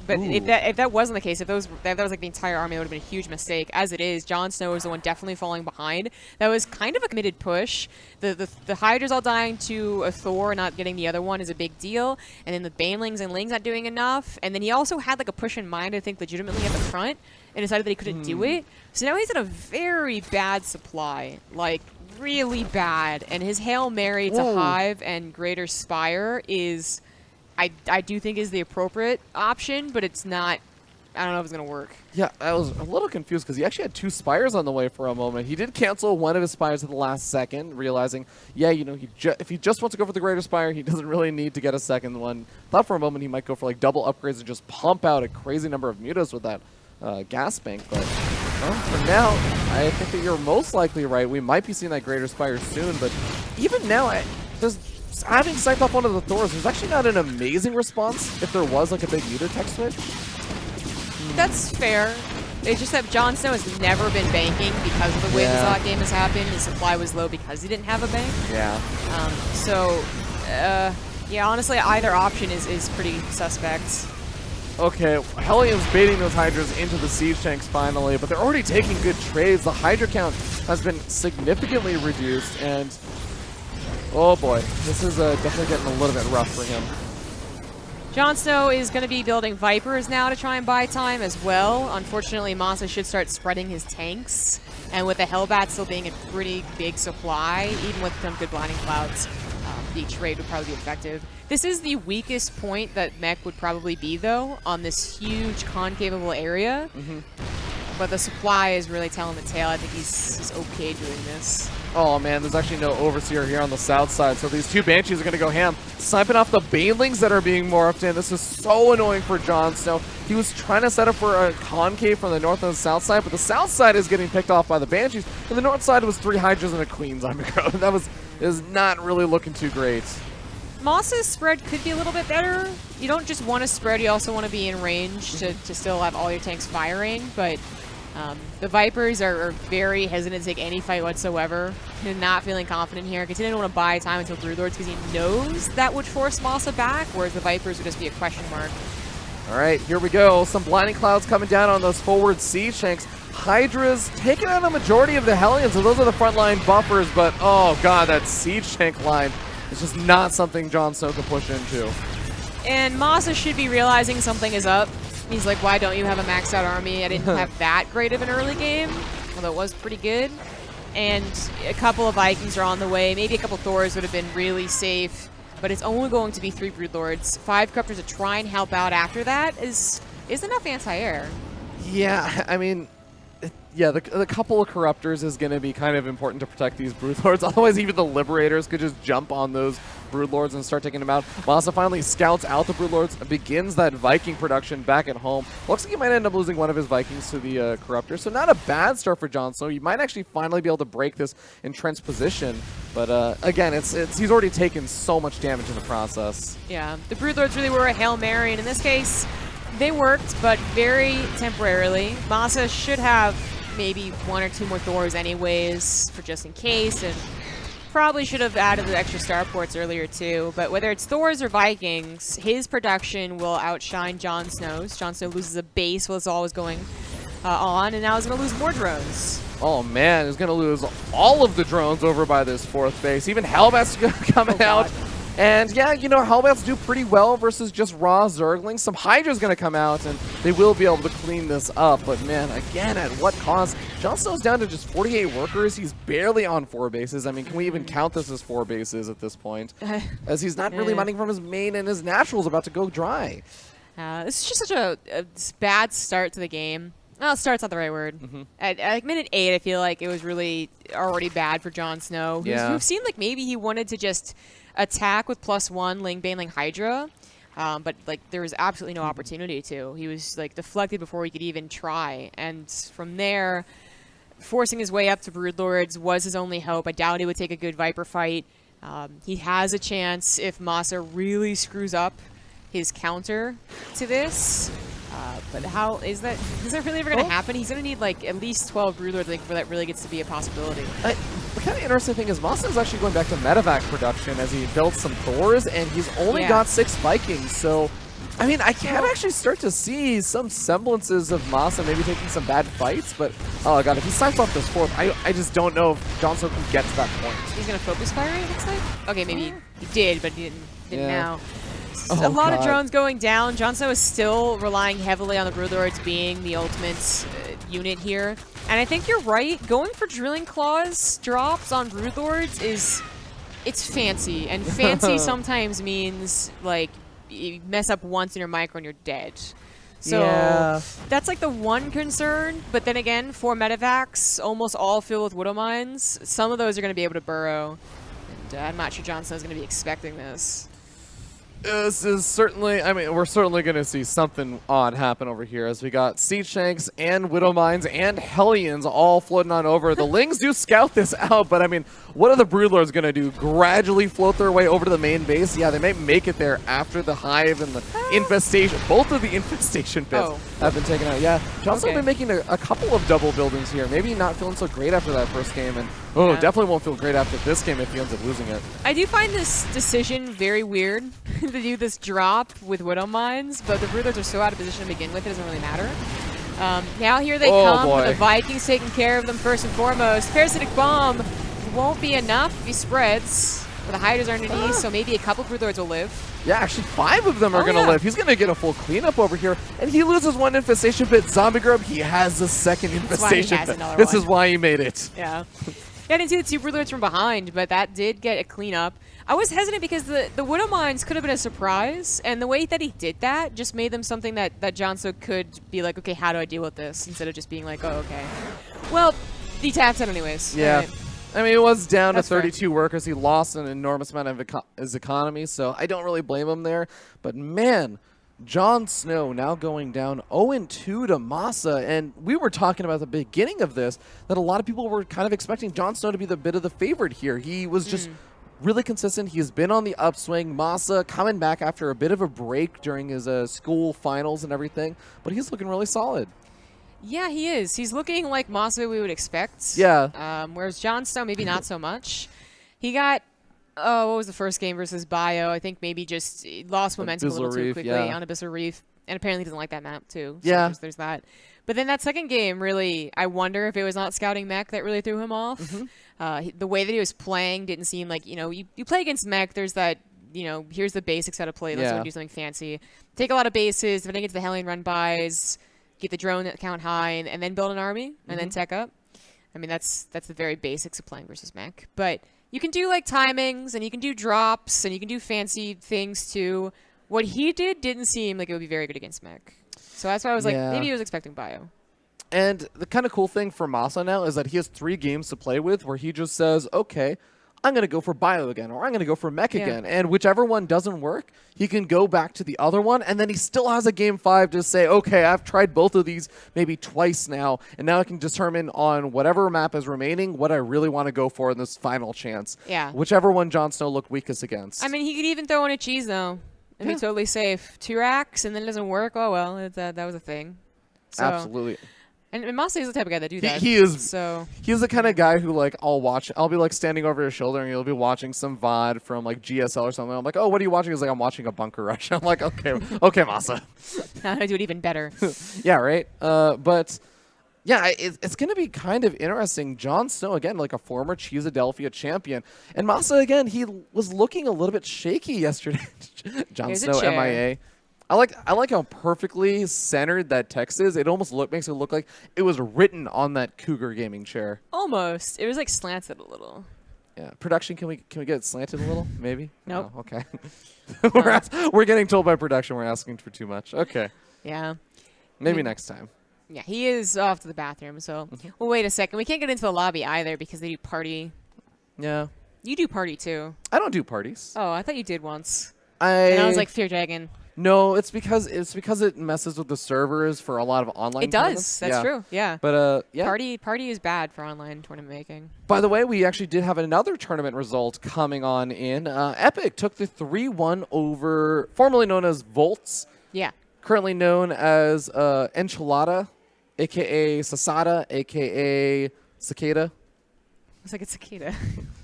But if that wasn't the case, if that was like the entire army, that would have been a huge mistake. As it is, JonSnow is the one definitely falling behind. That was kind of a committed push. The Hydra's all dying to a Thor, not getting the other one is a big deal. And then the Banelings and Lings not doing enough. And then he also had like a push in mind, I think, legitimately at the front, and decided that he couldn't do it. So now he's in a very bad supply, like really bad. And his Hail Mary to Hive and Greater Spire is... I do think is the appropriate option, but it's not. I don't know if it's going to work. Yeah, I was a little confused because he actually had 2 Spires on the way for a moment. He did cancel one of his Spires at the last second, realizing, yeah, you know, if he just wants to go for the Greater Spire, he doesn't really need to get a second one. Thought for a moment he might go for like double upgrades and just pump out a crazy number of mutas with that gas bank. But well, for now, I think that you're most likely right. We might be seeing that Greater Spire soon, but even now, having sniped off one of the Thors, there's actually not an amazing response if there was like a big muta tech switch. That's fair. It's just that JonSnow has never been banking because of the way the Zot game has happened. His supply was low because he didn't have a bank. Yeah. Yeah, honestly, either option is pretty suspect. Okay, Hellions baiting those Hydras into the siege tanks finally, but they're already taking good trades. The Hydra count has been significantly reduced, and oh boy, this is definitely getting a little bit rough for him. JonSnow is going to be building Vipers now to try and buy time as well. Unfortunately, MaSa should start spreading his tanks, and with the Hellbat still being a pretty big supply, even with some good Blinding Clouds, the trade would probably be effective. This is the weakest point that Mech would probably be, though, on this huge concavable area. But the supply is really telling the tale. I think he's okay doing this. Oh man, there's actually no Overseer here on the south side, so these two Banshees are going to go ham, sniping off the Banelings that are being morphed in. This is so annoying for JonSnow. He was trying to set up for a concave from the north and the south side, but the south side is getting picked off by the Banshees, and the north side was 3 Hydras and a Queen Zombie Girl. That is not really looking too great. MaSa's spread could be a little bit better. You don't just want to spread, you also want to be in range to still have all your tanks firing, but the Vipers are very hesitant to take any fight whatsoever. They're not feeling confident here. Continue to want to buy time until Broodlords because he knows that would force MaSa back, whereas the Vipers would just be a question mark. All right, here we go. Some blinding clouds coming down on those forward siege tanks. Hydra's taking out a majority of the Hellions, so those are the frontline buffers, but oh god, that siege tank line is just not something JonSnow can push into. And MaSa should be realizing something is up. He's like, why don't you have a maxed out army? I didn't have that great of an early game, although it was pretty good. And a couple of Vikings are on the way. Maybe a couple Thors would have been really safe, but it's only going to be 3 Broodlords. 5 Corruptors to try and help out after that is enough anti-air. Yeah, I mean, yeah, the couple of Corruptors is going to be kind of important to protect these Broodlords. Otherwise, even the Liberators could just jump on those Broodlords and start taking them out. MaSa finally scouts out the Broodlords, begins that Viking production back at home. Looks like he might end up losing one of his Vikings to the Corruptor, so not a bad start for JonSnow. You might actually finally be able to break this entrenched position, but again, he's already taken so much damage in the process. Yeah, the Broodlords really were a Hail Mary, and in this case, they worked, but very temporarily. MaSa should have maybe 1 or 2 more Thors anyways, for just in case, and probably should have added the extra starports earlier too. But whether it's Thors or Vikings, his production will outshine JonSnow's. JonSnow loses a base while it's always going on, and now he's going to lose more drones. Oh man, he's going to lose all of the drones over by this 4th base. Even Hellbat's coming out. And yeah, you know, Hellbats do pretty well versus just raw Zerglings. Some Hydra's going to come out, and they will be able to clean this up. But man, again, at what cost? JonSnow's down to just 48 workers. He's barely on 4 bases. I mean, can we even count this as 4 bases at this point? As he's not really mining from his main, and his natural's about to go dry. This is just such a bad start to the game. Well, start's not the right word. At minute 8, I feel like it was really already bad for JonSnow. Yeah. We've seen like maybe he wanted to just attack with +1, laying Baneling Hydra, but like there was absolutely no opportunity to. He was like deflected before he could even try, and from there, forcing his way up to Broodlords was his only hope. I doubt he would take a good Viper fight. He has a chance if MaSa really screws up his counter to this. But how is that really ever going to happen? He's going to need like at least 12 Broodlords, I think, before that really gets to be a possibility. The kind of interesting thing is MaSa is actually going back to medevac production as he built some Thors, and he's only got 6 Vikings. So, I mean, I can actually start to see some semblances of MaSa maybe taking some bad fights, but oh god, if he siphs off this 4th, I just don't know if JonSnow can get to that point. He's going to focus fire, it looks like? Okay, maybe he did, but he didn't now. Oh, a lot of drones going down. JonSnow is still relying heavily on the Broodlords being the ultimate unit here. And I think you're right. Going for Drilling Claws drops on Broodlords it's fancy. And fancy sometimes means, like, you mess up once in your micro and you're dead. So that's like the one concern. But then again, 4 medevacs, almost all filled with Widow Mines. Some of those are going to be able to burrow. And I'm not sure JonSnow is going to be expecting this. This is certainly, I mean, we're certainly going to see something odd happen over here as we got Siege Tanks and Widow Mines and Hellions all floating on over. The Lings do scout this out, but I mean, what are the Broodlords going to do? Gradually float their way over to the main base? Yeah, they may make it there after the Hive and the Infestation. Both of the Infestation pits have been taken out. Yeah, JonSnow been making a couple of double buildings here. Maybe not feeling so great after that first game, and definitely won't feel great after this game if he ends up losing it. I do find this decision very weird to do this drop with Widow Mines, but the Broodlords are so out of position to begin with, it doesn't really matter. Now here they come, with the Vikings taking care of them first and foremost. Parasitic Bomb won't be enough if he spreads. But the Hydras are underneath, so maybe a couple Broodlords will live. Yeah, actually 5 of them are going to live. He's going to get a full cleanup over here, and he loses 1 Infestation Pit. Zombie Grub, he has the 2nd Infestation Pit. This is why he made it. Yeah. I didn't see the 2 Broodlords from behind, but that did get a cleanup. I was hesitant because the Widow Mines could have been a surprise, and the way that he did that just made them something that JonSnow could be like, okay, how do I deal with this? Instead of just being like, oh, okay. Well, he taps it anyways. Yeah. Right. I mean, it was down That's to fair. 32 workers. He lost an enormous amount of his economy, so I don't really blame him there. But man, JonSnow now going down 0-2 to MaSa, and we were talking about at the beginning of this that a lot of people were kind of expecting JonSnow to be the bit of the favorite here. He was just really consistent. He's been on the upswing. MaSa coming back after a bit of a break during his school finals and everything, but he's looking really solid. Yeah, he is. He's looking like MaSa we would expect. Yeah. Whereas JonSnow, maybe not so much. He got, what was the first game versus Bio? I think maybe just lost momentum a little Abyssal too Reef, quickly yeah. on Abyssal Reef. And apparently he doesn't like that map, too. So Yeah. there's that. But then that second game, really, I wonder if it was not scouting mech that really threw him off. The way that he was playing didn't seem like, you play against mech, there's that, here's the basics how to play. Let's Yeah. do something fancy. Take a lot of bases, defending against the Hellion run buys, get the drone count high, and then build an army, and then tech up. I mean, that's the very basics of playing versus mech. But you can do, like, timings, and you can do drops, and you can do fancy things, too. What he didn't seem like it would be very good against mech. So that's why I was like, maybe he was expecting Bio. And the kind of cool thing for MaSa now is that he has 3 games to play with where he just says, okay, I'm going to go for Bio again, or I'm going to go for Mech again. And whichever one doesn't work, he can go back to the other one, and then he still has a Game 5 to say, okay, I've tried both of these maybe twice now, and now I can determine on whatever map is remaining what I really want to go for in this final chance. Yeah. Whichever one JonSnow looked weakest against. I mean, he could even throw in a cheese, though, and be totally safe. 2 racks, and then it doesn't work. Oh, well, that was a thing. So, Absolutely. And MaSa is the type of guy that do that. He is. So He's the kind of guy who, like, I'll be, like, standing over his shoulder, and he'll be watching some VOD from, like, GSL or something. I'm like, oh, what are you watching? He's like, I'm watching a bunker rush. I'm like, okay, MaSa. now I do it even better. Yeah, right? But, yeah, it's going to be kind of interesting. JonSnow, again, like a former Cheesadelphia champion. And MaSa, again, he was looking a little bit shaky yesterday. JonSnow, chair. MIA. I like how perfectly centered that text is. It almost makes it look like it was written on that Cougar gaming chair. Almost. It was like slanted a little. Yeah. Production, can we get it slanted a little? Maybe? Nope. Oh, okay. We're getting told by production we're asking for too much. Okay. Yeah. Maybe next time. Yeah, he is off to the bathroom, so well, wait a second. We can't get into the lobby either because they do party. Yeah. You do party too. I don't do parties. Oh, I thought you did once. And I was like, Fear Dragon. No, it's because it messes with the servers for a lot of online It does. tournaments. That's true. Yeah. But yeah. Party is bad for online tournament making. By the way, we actually did have another tournament result coming on in. Epic took the 3-1 over formerly known as Volts, Yeah. currently known as Enchilada, a.k.a. Sasada, a.k.a. Cicada. It's like a cicada.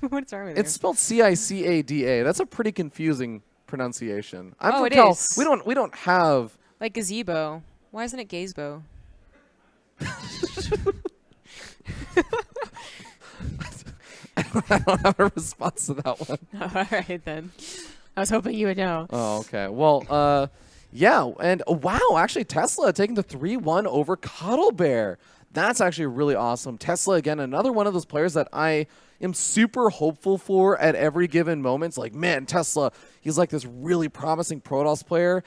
What's wrong with It's spelled Cicada. That's a pretty confusing pronunciation. I'm Oh, from it Cal. is. We don't have. Like gazebo. Why isn't it gazebo? I don't have a response to that one. All right, then. I was hoping you would know. Oh, okay. Well, yeah, and wow, actually Tesla taking the 3-1 over Cuddle Bear. That's actually really awesome. Tesla, again, another one of those players that I am super hopeful for at every given moment. It's like, man, Tesla, he's like this really promising Protoss player.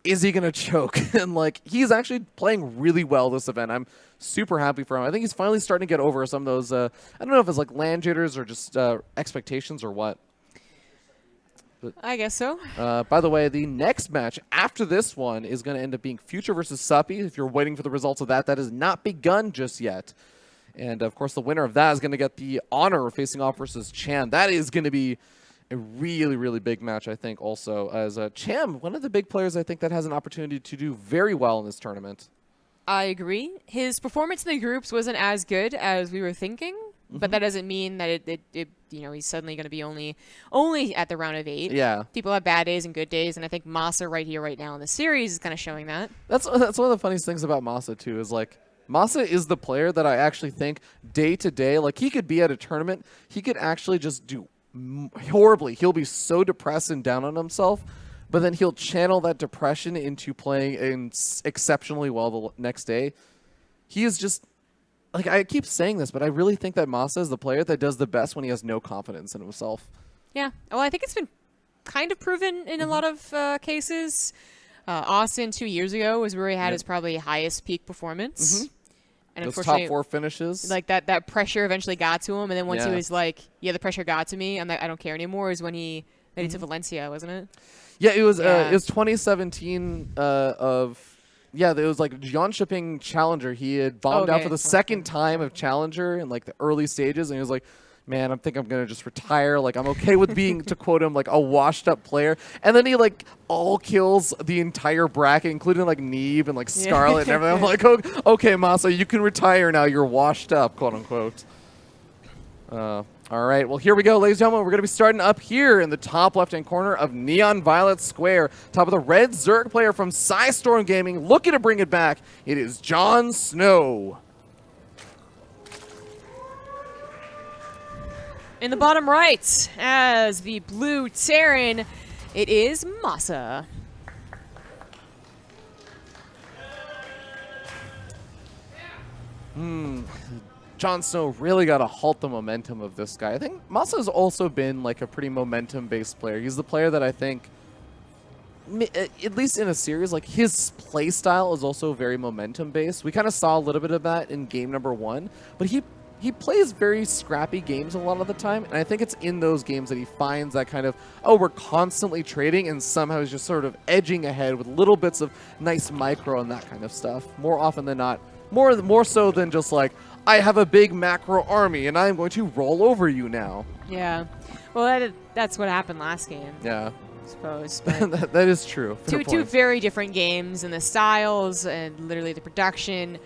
Is he going to choke? And, like, he's actually playing really well this event. I'm super happy for him. I think he's finally starting to get over some of those, I don't know if it's like land jitters or just expectations or what. I guess so. By the way, the next match after this one is going to end up being Future versus Suppy. If you're waiting for the results of that, that has not begun just yet. And, of course, the winner of that is going to get the honor of facing off versus Cham. That is going to be a really, really big match, I think, also. As Cham, one of the big players, I think, that has an opportunity to do very well in this tournament. I agree. His performance in the groups wasn't as good as we were thinking, but that doesn't mean that he's suddenly going to be only at the round of 8. Yeah. People have bad days and good days, and I think MaSa right here, right now in the series is kind of showing that. That's one of the funniest things about MaSa, too, is, like, MaSa is the player that I actually think day to day, like, he could be at a tournament, he could actually just do horribly. He'll be so depressed and down on himself, but then he'll channel that depression into playing exceptionally well the next day. He is just, like, I keep saying this, but I really think that MaSa is the player that does the best when he has no confidence in himself. Yeah. Well, I think it's been kind of proven in a lot of cases. Austin 2 years ago was where he had his probably highest peak performance. And those top unfortunately, 4 finishes. like that pressure eventually got to him. And then once he Yeah. was like, yeah, the pressure got to me. I don't care anymore. Is when he made it to Valencia, wasn't it? Yeah, it was Yeah. it was 2017 it was like John Shipping Challenger. He had bombed out Okay, for the so- second time of Challenger in like the early stages, and he was like, man, I think I'm going to just retire. Like, I'm okay with being, to quote him, like a washed up player. And then he like all kills the entire bracket, including like Neeb and like Scarlet and everything. I'm like, okay, MaSa, you can retire now. You're washed up, quote unquote. All right, well, here we go, ladies and gentlemen. We're going to be starting up here in the top left-hand corner of Neon Violet Square. Top of the red Zerg player from Storm Gaming, looking to bring it back. It is JonSnow. In the bottom right, as the blue Terran, it is MaSa. JonSnow really got to halt the momentum of this guy. I think MaSa has also been like a pretty momentum-based player. He's the player that I think, at least in a series, like his play style is also very momentum-based. We kind of saw a little bit of that in game number 1, but he plays very scrappy games a lot of the time, and I think it's in those games that he finds that kind of, oh, we're constantly trading, and somehow he's just sort of edging ahead with little bits of nice micro and that kind of stuff. More often than not, more so than just like, I have a big macro army, and I'm going to roll over you now. Yeah. Well, that's what happened last game, Yeah, I suppose. But that is true. Fair two point. very different games, and the styles and literally the production.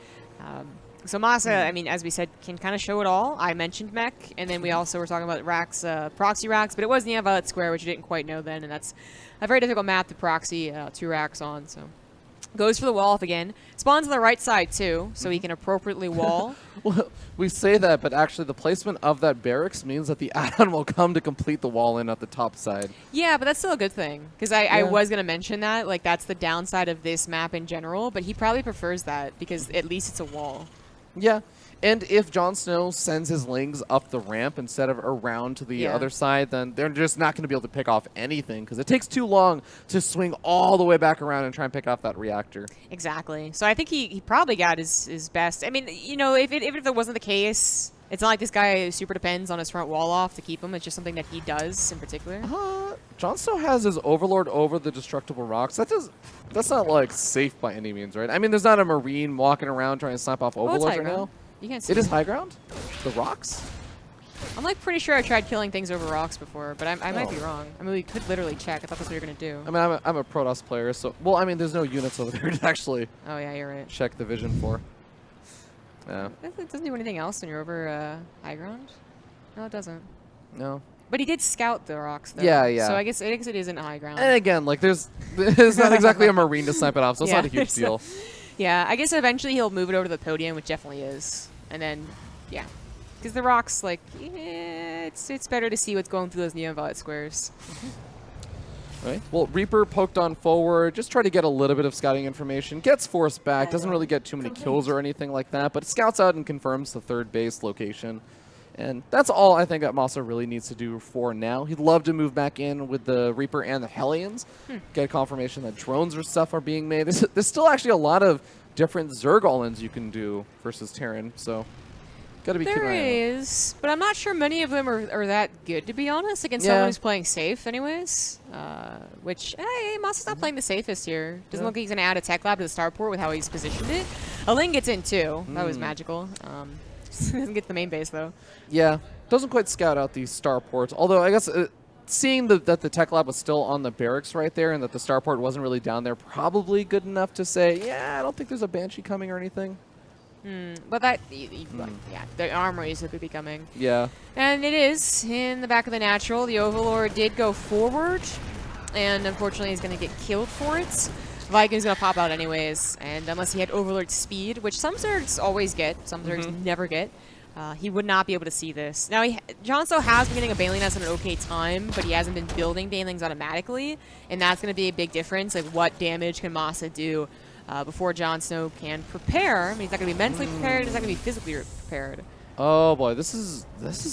So MaSa, I mean, as we said, can kind of show it all. I mentioned mech, and then we also were talking about racks, proxy racks, but it was Neon Violet Square, which you didn't quite know then, and that's a very difficult map to proxy 2 racks on. So goes for the wall off again. Spawns on the right side too, so he can appropriately wall. Well, we say that, but actually the placement of that barracks means that the add-on will come to complete the wall in at the top side. Yeah, but that's still a good thing, because I was going to mention that. Like, that's the downside of this map in general, but he probably prefers that, because at least it's a wall. Yeah, and if JonSnow sends his lings up the ramp instead of around to the other side, then they're just not going to be able to pick off anything, because it takes too long to swing all the way back around and try and pick off that reactor. Exactly. So I think he probably got his best. I mean, you know, if it wasn't the case, it's not like this guy super depends on his front wall off to keep him. It's just something that he does in particular. JonSnow has his Overlord over the destructible rocks. That's not like safe by any means, right? I mean, there's not a Marine walking around trying to snap off Overlords right now. You can't see It is high ground? The rocks? I'm like pretty sure I tried killing things over rocks before, but I might be wrong. I mean, we could literally check. I thought that's what you were gonna do. I mean, I'm a Protoss player, so well, I mean, there's no units over there to actually Oh yeah, you're right. check the vision for. Yeah. It doesn't do anything else when you're over high ground. No, it doesn't. No. But he did scout the rocks, though. Yeah, yeah. So I guess it isn't high ground. And again, like there's not exactly a Marine to snipe it off, so it's Yeah, not a huge there's deal. Yeah, I guess eventually he'll move it over to the podium, which definitely is, and then, yeah, because the rocks, like, it's better to see what's going through those Neon Violet squares. Right. Well, Reaper poked on forward, just try to get a little bit of scouting information, gets forced back, doesn't really get too many kills or anything like that, but scouts out and confirms the third base location. And that's all I think that MaSa really needs to do for now. He'd love to move back in with the Reaper and the Hellions, get confirmation that drones or stuff are being made. There's still actually a lot of different Zerg all-ins you can do versus Terran, so gotta be keeping an eye on it. There is, but I'm not sure many of them are that good, to be honest, against someone who's playing safe anyways. Which, hey, MaSa's not playing the safest here. Doesn't look like he's going to add a tech lab to the starport with how he's positioned it. A Ling gets in, too. That was magical. Doesn't get to the main base, though. Yeah, doesn't quite scout out these starports, although I guess seeing that the tech lab was still on the barracks right there and that the starport wasn't really down there, probably good enough to say, yeah, I don't think there's a Banshee coming or anything. But that, yeah, the armories would be coming. Yeah. And it is in the back of the natural. The Overlord did go forward, and unfortunately he's going to get killed for it. Viking's going to pop out anyways, and unless he had Overlord speed, which some Zergs always get, some Zergs never get, he would not be able to see this. Now, JonSnow has been getting a Baneling Nest at an okay time, but he hasn't been building Banelings automatically, and that's going to be a big difference. Like, what damage can MaSa do before JonSnow can prepare? I mean, he's not going to be mentally prepared, he's not going to be physically prepared. Oh boy, this is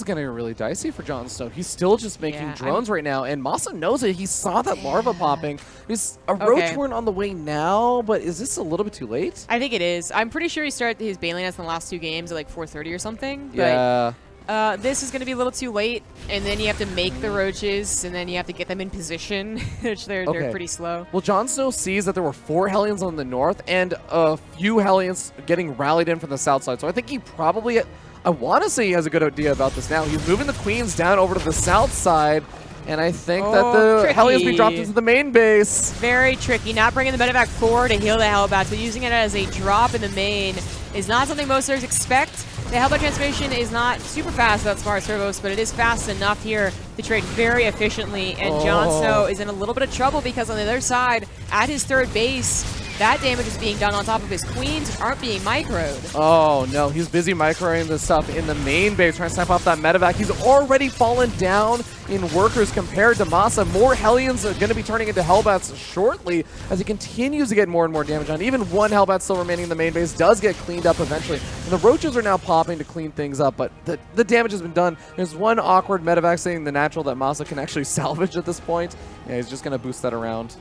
getting really dicey for JonSnow. He's still just making drones right now, and MaSa knows it. He saw that larva popping. Is a roach horn on the way now, but is this a little bit too late? I think it is. I'm pretty sure he started his Baneling Nest in the last 2 games at like 4:30 or something. But Yeah. this is going to be a little too late, and then you have to make the roaches, and then you have to get them in position, which they're pretty slow. Well, JonSnow sees that there were 4 Hellions on the north and a few Hellions getting rallied in from the south side. So I think he probably, I want to say he has a good idea about this now. He's moving the Queens down over to the south side, and I think that the Hellions being dropped into the main base. Very tricky. Not bringing the medevac forward to heal the Hellbats, but using it as a drop in the main is not something most players expect. The Hellbat transmission is not super fast without Smart Servos, but it is fast enough here to trade very efficiently, and JonSnow is in a little bit of trouble because on the other side, at his third base, that damage is being done on top of his Queens, which aren't being microed. Oh no, he's busy microing the stuff in the main base, trying to snap off that medevac. He's already fallen down in workers compared to MaSa. More Hellions are going to be turning into Hellbats shortly as he continues to get more and more damage on. Even one Hellbat still remaining in the main base does get cleaned up eventually. And the roaches are now popping to clean things up, but the damage has been done. There's one awkward medevac saying the natural that MaSa can actually salvage at this point. Yeah, he's just going to boost that around.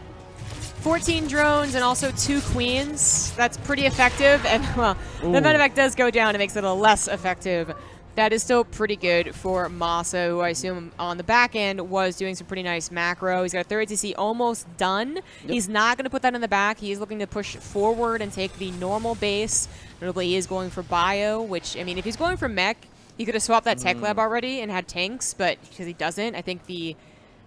14 drones and also 2 Queens. That's pretty effective. And, well, the medevac does go down. It makes it a little less effective. That is still pretty good for MaSa, who I assume on the back end was doing some pretty nice macro. He's got a third ATC almost done. Yep. He's not going to put that in the back. He is looking to push forward and take the normal base. Notably, he is going for bio, which, I mean, if he's going for mech, he could have swapped that tech lab already and had tanks, but because he doesn't, I think the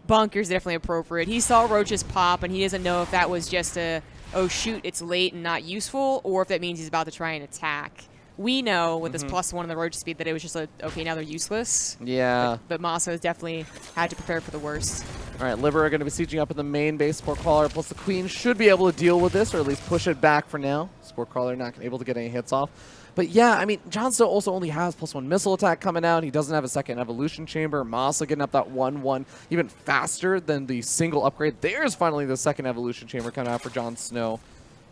bunker's definitely appropriate. He saw roaches pop, and he doesn't know if that was just a, oh shoot, it's late and not useful, or if that means he's about to try and attack. We know with this +1 on the roach speed that it was just like, okay, now they're useless. Yeah. But MaSa has definitely had to prepare for the worst. All right, Liver are going to be sieging up in the main base. Sport Crawler plus the Queen should be able to deal with this, or at least push it back for now. Sport Crawler not able to get any hits off. But yeah, I mean, JonSnow also only has +1 missile attack coming out. He doesn't have a second evolution chamber. MaSa getting up that 1-1 even faster than the single upgrade. There's finally the second evolution chamber coming out for JonSnow.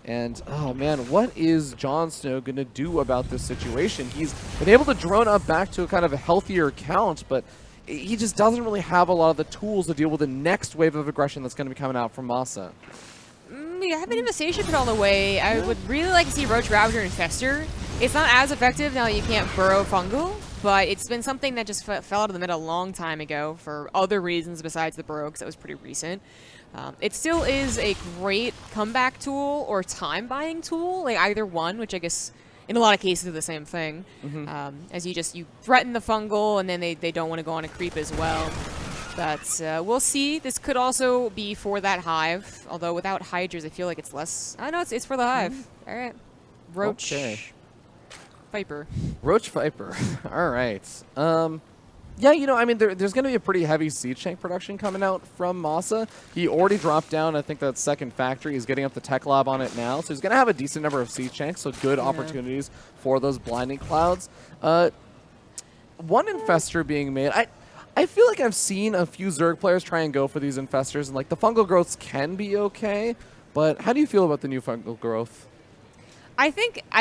And, oh man, what is JonSnow going to do about this situation? He's been able to drone up back to a kind of a healthier count, but he just doesn't really have a lot of the tools to deal with the next wave of aggression that's going to be coming out from MaSa. Yeah, I have an Infestation put all the way. I would really like to see Roach Ravager and Infester. It's not as effective now that you can't burrow Fungal, but it's been something that just fell out of the meta a long time ago for other reasons besides the burrow, because that was pretty recent. It still is a great comeback tool or time-buying tool, like either one, which I guess in a lot of cases are the same thing. As you threaten the Fungal, and then they don't want to go on a creep as well. But we'll see. This could also be for that Hive, although without Hydras, I feel like it's less. I know it's for the Hive. All right. Roach. Okay. Viper. Roach Viper. All right. Yeah, you know, I mean, there's going to be a pretty heavy siege tank production coming out from MaSa. He already dropped down, I think, that second factory. He's getting up the tech lab on it now. So he's going to have a decent number of siege tanks, so good opportunities for those blinding clouds. One infester being made. I feel like I've seen a few Zerg players try and go for these infestors, and like the fungal growths can be okay, but how do you feel about the new fungal growth? I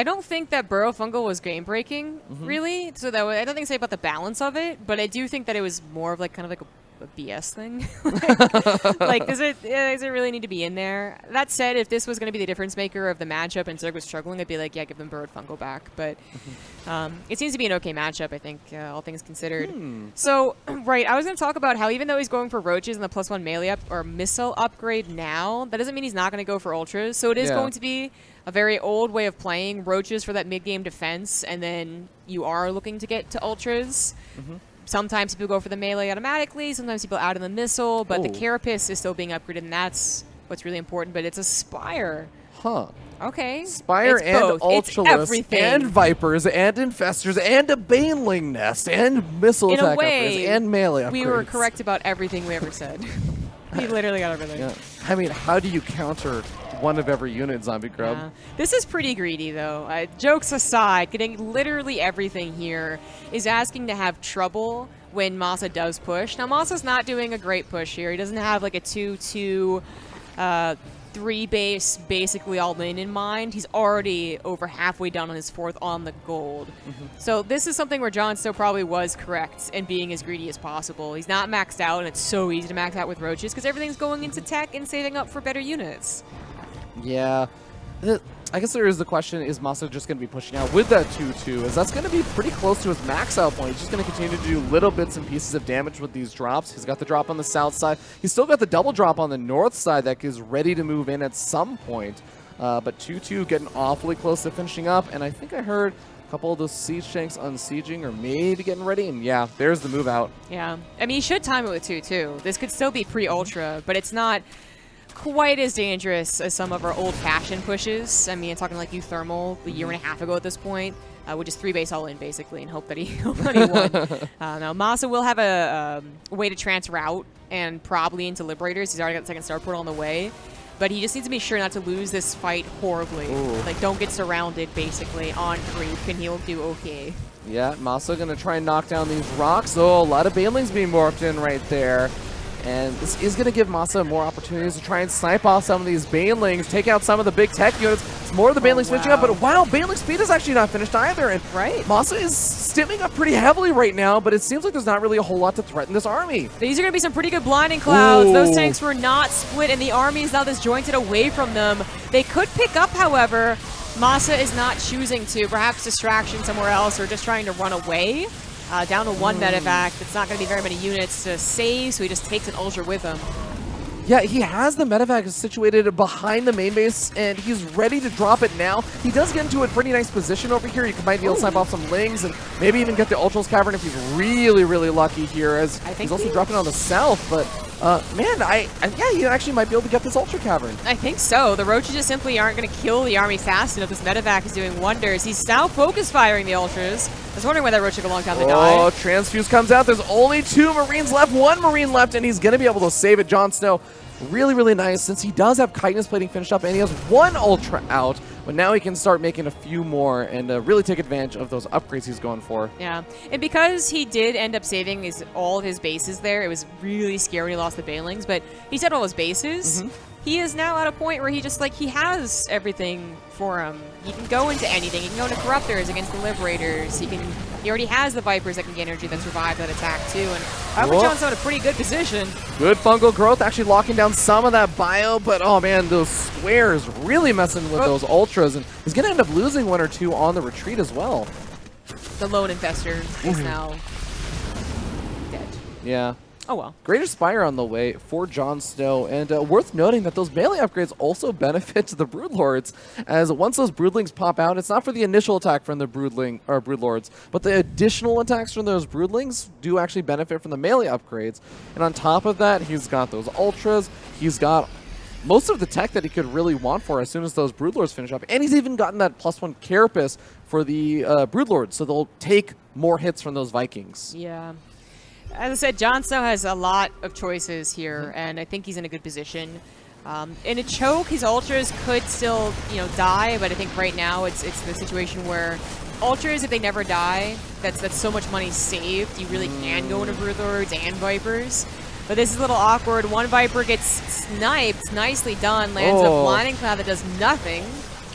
don't think that Burrow Fungal was game breaking, really. So that I don't think say about the balance of it, but I do think that it was more of like kind of like a BS thing. like does it really need to be in there? That said, if this was going to be the difference maker of the matchup and Zerg was struggling, I'd be like, yeah, give them Burrowed Fungal back. But it seems to be an okay matchup, I think, all things considered. So, right, I was going to talk about how even though he's going for roaches and the +1 melee up or missile upgrade now, that doesn't mean he's not going to go for ultras. So it is going to be a very old way of playing roaches for that mid-game defense, and then you are looking to get to ultras. Sometimes people go for the melee automatically, sometimes people out in the missile, but the Carapace is still being upgraded, and that's what's really important, but it's a Spire. Okay. Spire it's and both. Ultralisk and Vipers and Infestors and a Baneling Nest and missile attack upgrades and melee upgrades. We were correct about everything we ever said. We literally got everything. Yeah. I mean, how do you counter one of every unit, Zombie Grub? Yeah. This is pretty greedy, though. Jokes aside, getting literally everything here is asking to have trouble when MaSa does push. Now, MaSa's not doing a great push here. He doesn't have like a 2-2 3 base basically all in mind, he's already over halfway done on his 4th on the gold. So this is something where JonSnow probably was correct in being as greedy as possible. He's not maxed out, and it's so easy to max out with roaches because everything's going into tech and saving up for better units. Yeah. I guess there is the question, is MaSa just going to be pushing out with that 2-2? As that's going to be pretty close to his max out point. He's just going to continue to do little bits and pieces of damage with these drops. He's got the drop on the south side. He's still got the double drop on the north side that is ready to move in at some point. But 2-2 getting awfully close to finishing up. And I think I heard a couple of those siege tanks unsieging or maybe getting ready. And yeah, there's the move out. Yeah. I mean, he should time it with 2-2. This could still be pre-ultra, but it's not quite as dangerous as some of our old-fashioned pushes. I mean, I'm talking like U-Thermal a year and a half ago at this point, which is 3 base all in basically, and hope that he won. Now MaSa will have a way to transfer out and probably into Liberators. He's already got the second starport on the way, but he just needs to be sure not to lose this fight horribly. Ooh. Like, don't get surrounded basically on creep, and he'll do okay. Yeah, MaSa going to try and knock down these rocks. Oh, a lot of Banelings being morphed in right there. And this is going to give MaSa more opportunities to try and snipe off some of these Banelings, take out some of the big tech units. It's more of the Banelings finishing up, but wow, Baneling speed is actually not finished either. And MaSa is stimming up pretty heavily right now, but it seems like there's not really a whole lot to threaten this army. These are going to be some pretty good blinding clouds. Ooh. Those tanks were not split, and the army is now disjointed away from them. They could pick up, however. MaSa is not choosing to. Perhaps distraction somewhere else or just trying to run away. Down to 1 medevac. It's not going to be very many units to save, so he just takes an ultra with him. Yeah, he has the medevac situated behind the main base, and he's ready to drop it now. He does get into a pretty nice position over here. You might be able to snipe off some Lings and maybe even get the Ultras Cavern if he's really, really lucky here, as he's also dropping on the south. But, man, yeah, he actually might be able to get this Ultra Cavern. I think so. The Roaches just simply aren't going to kill the army fast enough. This medevac is doing wonders. He's now focus firing the Ultras. I was wondering why that Roach took a long time to die. Oh, Transfuse comes out. There's only 2 Marines left, 1 Marine left, and he's going to be able to save it. JonSnow, really, really nice, since he does have Chitinous Plating finished up, and he has 1 Ultra out, but now he can start making a few more and really take advantage of those upgrades he's going for. Yeah, and because he did end up saving all of his bases there, it was really scary when he lost the Banelings, but he saved all his bases. He is now at a point where he just, like, he has everything for him. He can go into anything. He can go into Corruptors against the Liberators. He already has the Vipers that can get energy that survive that attack, too. And I would JonSnow in a pretty good position. Good fungal growth, actually locking down some of that bio, but oh man, those squares really messing with those Ultras, and he's going to end up losing 1 or 2 on the retreat as well. The Lone Infestor is now dead. Yeah. Oh well. Greater Spire on the way for JonSnow, and worth noting that those melee upgrades also benefit the Broodlords, as once those Broodlings pop out, it's not for the initial attack from the Broodlords, but the additional attacks from those Broodlings do actually benefit from the melee upgrades. And on top of that, he's got those Ultras, he's got most of the tech that he could really want for as soon as those Broodlords finish up, and he's even gotten that +1 Carapace for the Broodlords, so they'll take more hits from those Vikings. Yeah. As I said, JonSnow has a lot of choices here, and I think he's in a good position. In a choke, his Ultras could still, die, but I think right now it's the situation where Ultras, if they never die, that's so much money saved. You really can go into Broodlords and Vipers. But this is a little awkward. 1 Viper gets sniped, nicely done, lands a Blinding Cloud that does nothing.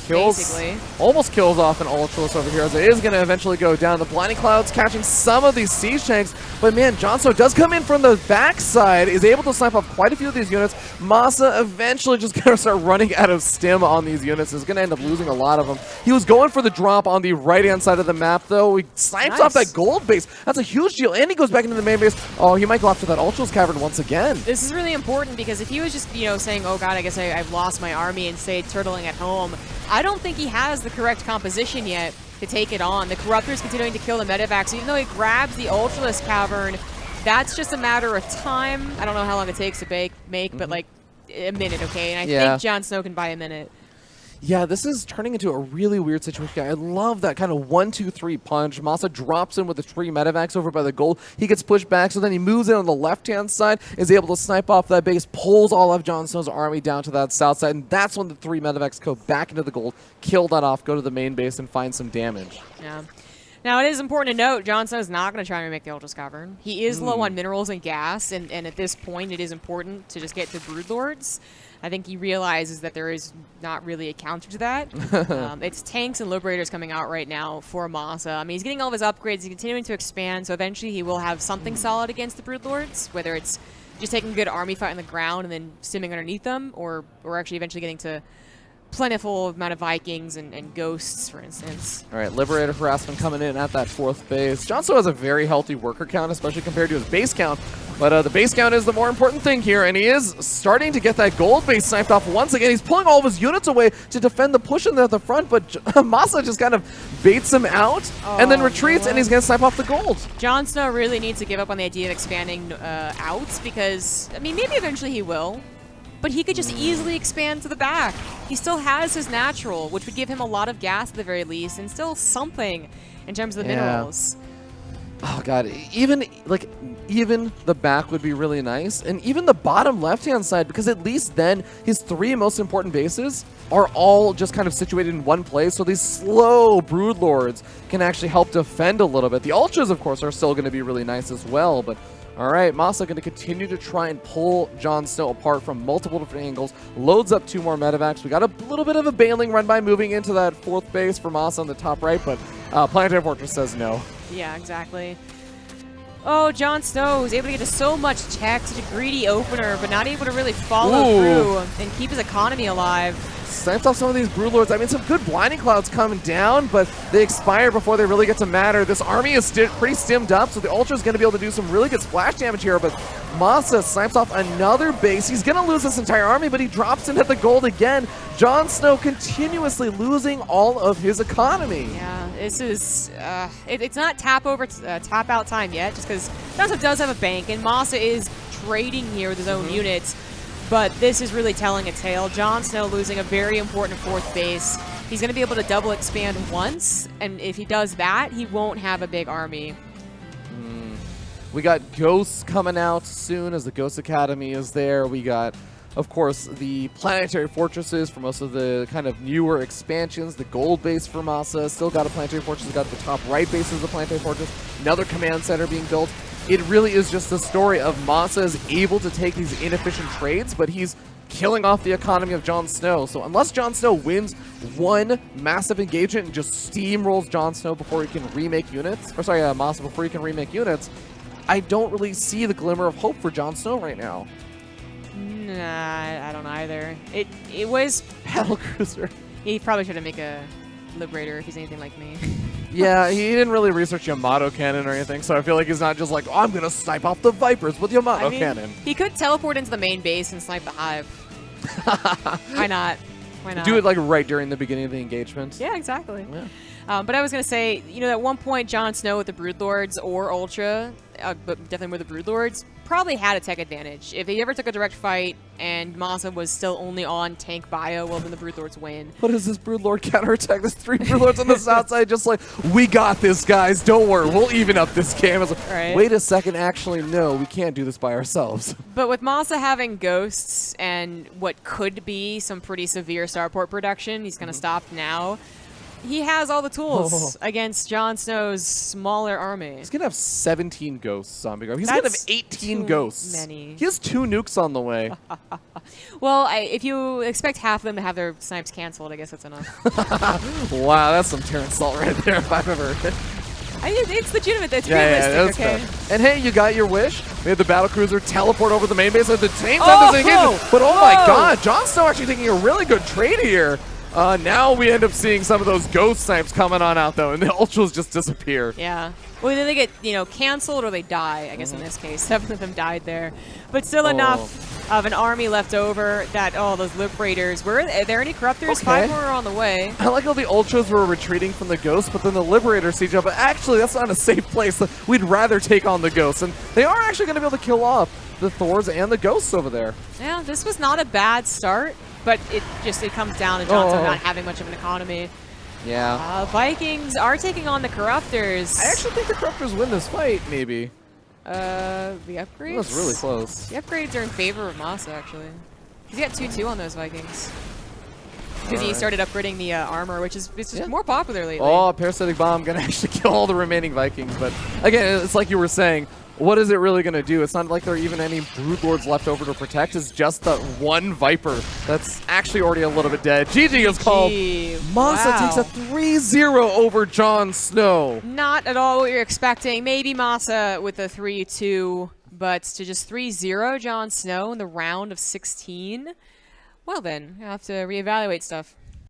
Basically. Almost kills off an Ultralist over here, as it is going to eventually go down. The Blinding Cloud's catching some of these siege tanks, but man, JonSnow does come in from the backside, is able to snipe off quite a few of these units. MaSa eventually just going to start running out of stim on these units. Is going to end up losing a lot of them. He was going for the drop on the right-hand side of the map, though. He snipes off that gold base. That's a huge deal, and he goes back into the main base. Oh, he might go after that Ultralist Cavern once again. This is really important, because if he was just, saying, oh god, I guess I've lost my army and stayed turtling at home, I don't think he has the correct composition yet to take it on. The Corruptor's continuing to kill the medevacs, so even though he grabs the Ultralist Cavern, that's just a matter of time. I don't know how long it takes to make, but like a minute, okay? And I think JonSnow can buy a minute. Yeah, this is turning into a really weird situation. I love that kind of 1-2-3 punch. MaSa drops in with the 3 medevacs over by the gold. He gets pushed back, so then he moves in on the left-hand side, is able to snipe off that base, pulls all of JonSnow's army down to that south side, and that's when the 3 medevacs go back into the gold, kill that off, go to the main base, and find some damage. Yeah. Now, it is important to note, JonSnow is not going to try and remake the Ultra Cavern. He is low on minerals and gas, and at this point, it is important to just get to Broodlords. I think he realizes that there is not really a counter to that. It's tanks and liberators coming out right now for MaSa. I mean, he's getting all of his upgrades. He's continuing to expand, so eventually he will have something solid against the Broodlords, whether it's just taking a good army fight on the ground and then stimming underneath them, or actually eventually getting to plentiful amount of Vikings and ghosts, for instance. All right, Liberator harassment coming in at that 4th base. JonSnow has a very healthy worker count, especially compared to his base count. But the base count is the more important thing here, and he is starting to get that gold base sniped off once again. He's pulling all of his units away to defend the push in at the front, but MaSa just kind of baits him out and then retreats, and he's going to snipe off the gold. JonSnow really needs to give up on the idea of expanding out because, I mean, maybe eventually he will. But he could just easily expand to the back. He still has his natural, which would give him a lot of gas at the very least, and still something in terms of the minerals. Oh god, even the back would be really nice, and even the bottom left-hand side, because at least then his 3 most important bases are all just kind of situated in one place, so these slow Broodlords can actually help defend a little bit. The Ultras, of course, are still going to be really nice as well, but all right, MaSa going to continue to try and pull JonSnow apart from multiple different angles. Loads up 2 more medevacs. We got a little bit of a bailing run by moving into that 4th base for MaSa on the top right, but Planetary Fortress says no. Yeah, exactly. Oh, JonSnow was able to get to so much tech, such a greedy opener, but not able to really follow through and keep his economy alive. Snipes off some of these Broodlords. I mean, some good Blinding Clouds coming down, but they expire before they really get to matter. This army is pretty stimmed up, so the Ultra is going to be able to do some really good splash damage here, but MaSa snipes off another base. He's going to lose this entire army, but he drops in at the gold again. JonSnow continuously losing all of his economy. Yeah, this is, it's not tap out time yet, just because JonSnow does have a bank, and MaSa is trading here with his own units. But this is really telling a tale. JonSnow losing a very important 4th base. He's going to be able to double expand once, and if he does that, he won't have a big army. We got Ghosts coming out soon as the Ghost Academy is there. We got, of course, the Planetary Fortresses for most of the kind of newer expansions. The gold base for MaSa. Still got a Planetary Fortress. Got the top right base of the Planetary Fortress. Another command center being built. It really is just the story of MaSa is able to take these inefficient trades, but he's killing off the economy of JonSnow. So unless JonSnow wins one massive engagement and just steamrolls JonSnow before he can remake units, or sorry, MaSa before he can remake units, I don't really see the glimmer of hope for JonSnow right now. Nah, I don't either. It was Battlecruiser. He probably should have made a Liberator if he's anything like me. Yeah, he didn't really research Yamato cannon or anything, so I feel like he's not just like, oh, I'm going to snipe off the Vipers with Yamato cannon. He could teleport into the main base and snipe the Hive. Why not? Why not? Do it like right during the beginning of the engagement. Yeah, exactly. Yeah. But I was going to say, you know, at one point, JonSnow with the Broodlords or Ultra, but definitely with the Broodlords, probably had a tech advantage. If he ever took a direct fight and MaSa was still only on tank bio, well, then the Broodlords win. What is this Broodlord counterattack? There's 3 Broodlords on the south side just like, we got this, guys. Don't worry. We'll even up this game. I was like, right. Wait a second. Actually, no. We can't do this by ourselves. But with MaSa having ghosts and what could be some pretty severe starport production, he's going to stop now. He has all the tools against JonSnow's smaller army. He's going to have 17 ghosts, Zombie Guard. He's going to have 18 ghosts. Many. He has 2 nukes on the way. Well, if you expect half of them to have their snipes canceled, I guess that's enough. Wow, that's some Terran Salt right there if I've ever heard it. It's legitimate. It's yeah, realistic, okay? Fair. And hey, you got your wish. We had the battlecruiser teleport over the main base at the same time as engagement. But oh my god, JonSnow actually taking a really good trade here. Now we end up seeing some of those ghost snipes coming on out, though, and the Ultras just disappear. Yeah. Well, either they get, canceled or they die, I guess, in this case. 7 of them died there. But still enough of an army left over that, those Liberators. Are there any Corruptors? Okay. 5 more are on the way. I like how the Ultras were retreating from the Ghosts, but then the Liberators siege up. But actually, that's not a safe place. We'd rather take on the Ghosts. And they are actually going to be able to kill off the Thors and the Ghosts over there. Yeah, this was not a bad start. But it comes down to JonSnow not having much of an economy. Yeah. Vikings are taking on the Corruptors. I actually think the Corruptors win this fight, maybe. The upgrades? That's really close. The upgrades are in favor of MaSa, actually. He's got 2-2 on those Vikings. Because he started upgrading the armor, which is more popular lately. Oh, Parasitic Bomb going to actually kill kill all the remaining Vikings. But again, it's like you were saying, what is it really going to do? It's not like there are even any Broodlords left over to protect. It's just the one Viper that's actually already a little bit dead. GG is called. MaSa takes a 3-0 over JonSnow. Not at all what you're expecting. Maybe MaSa with a 3-2, but to just 3-0 JonSnow in the round of 16? Well then, I have to reevaluate stuff.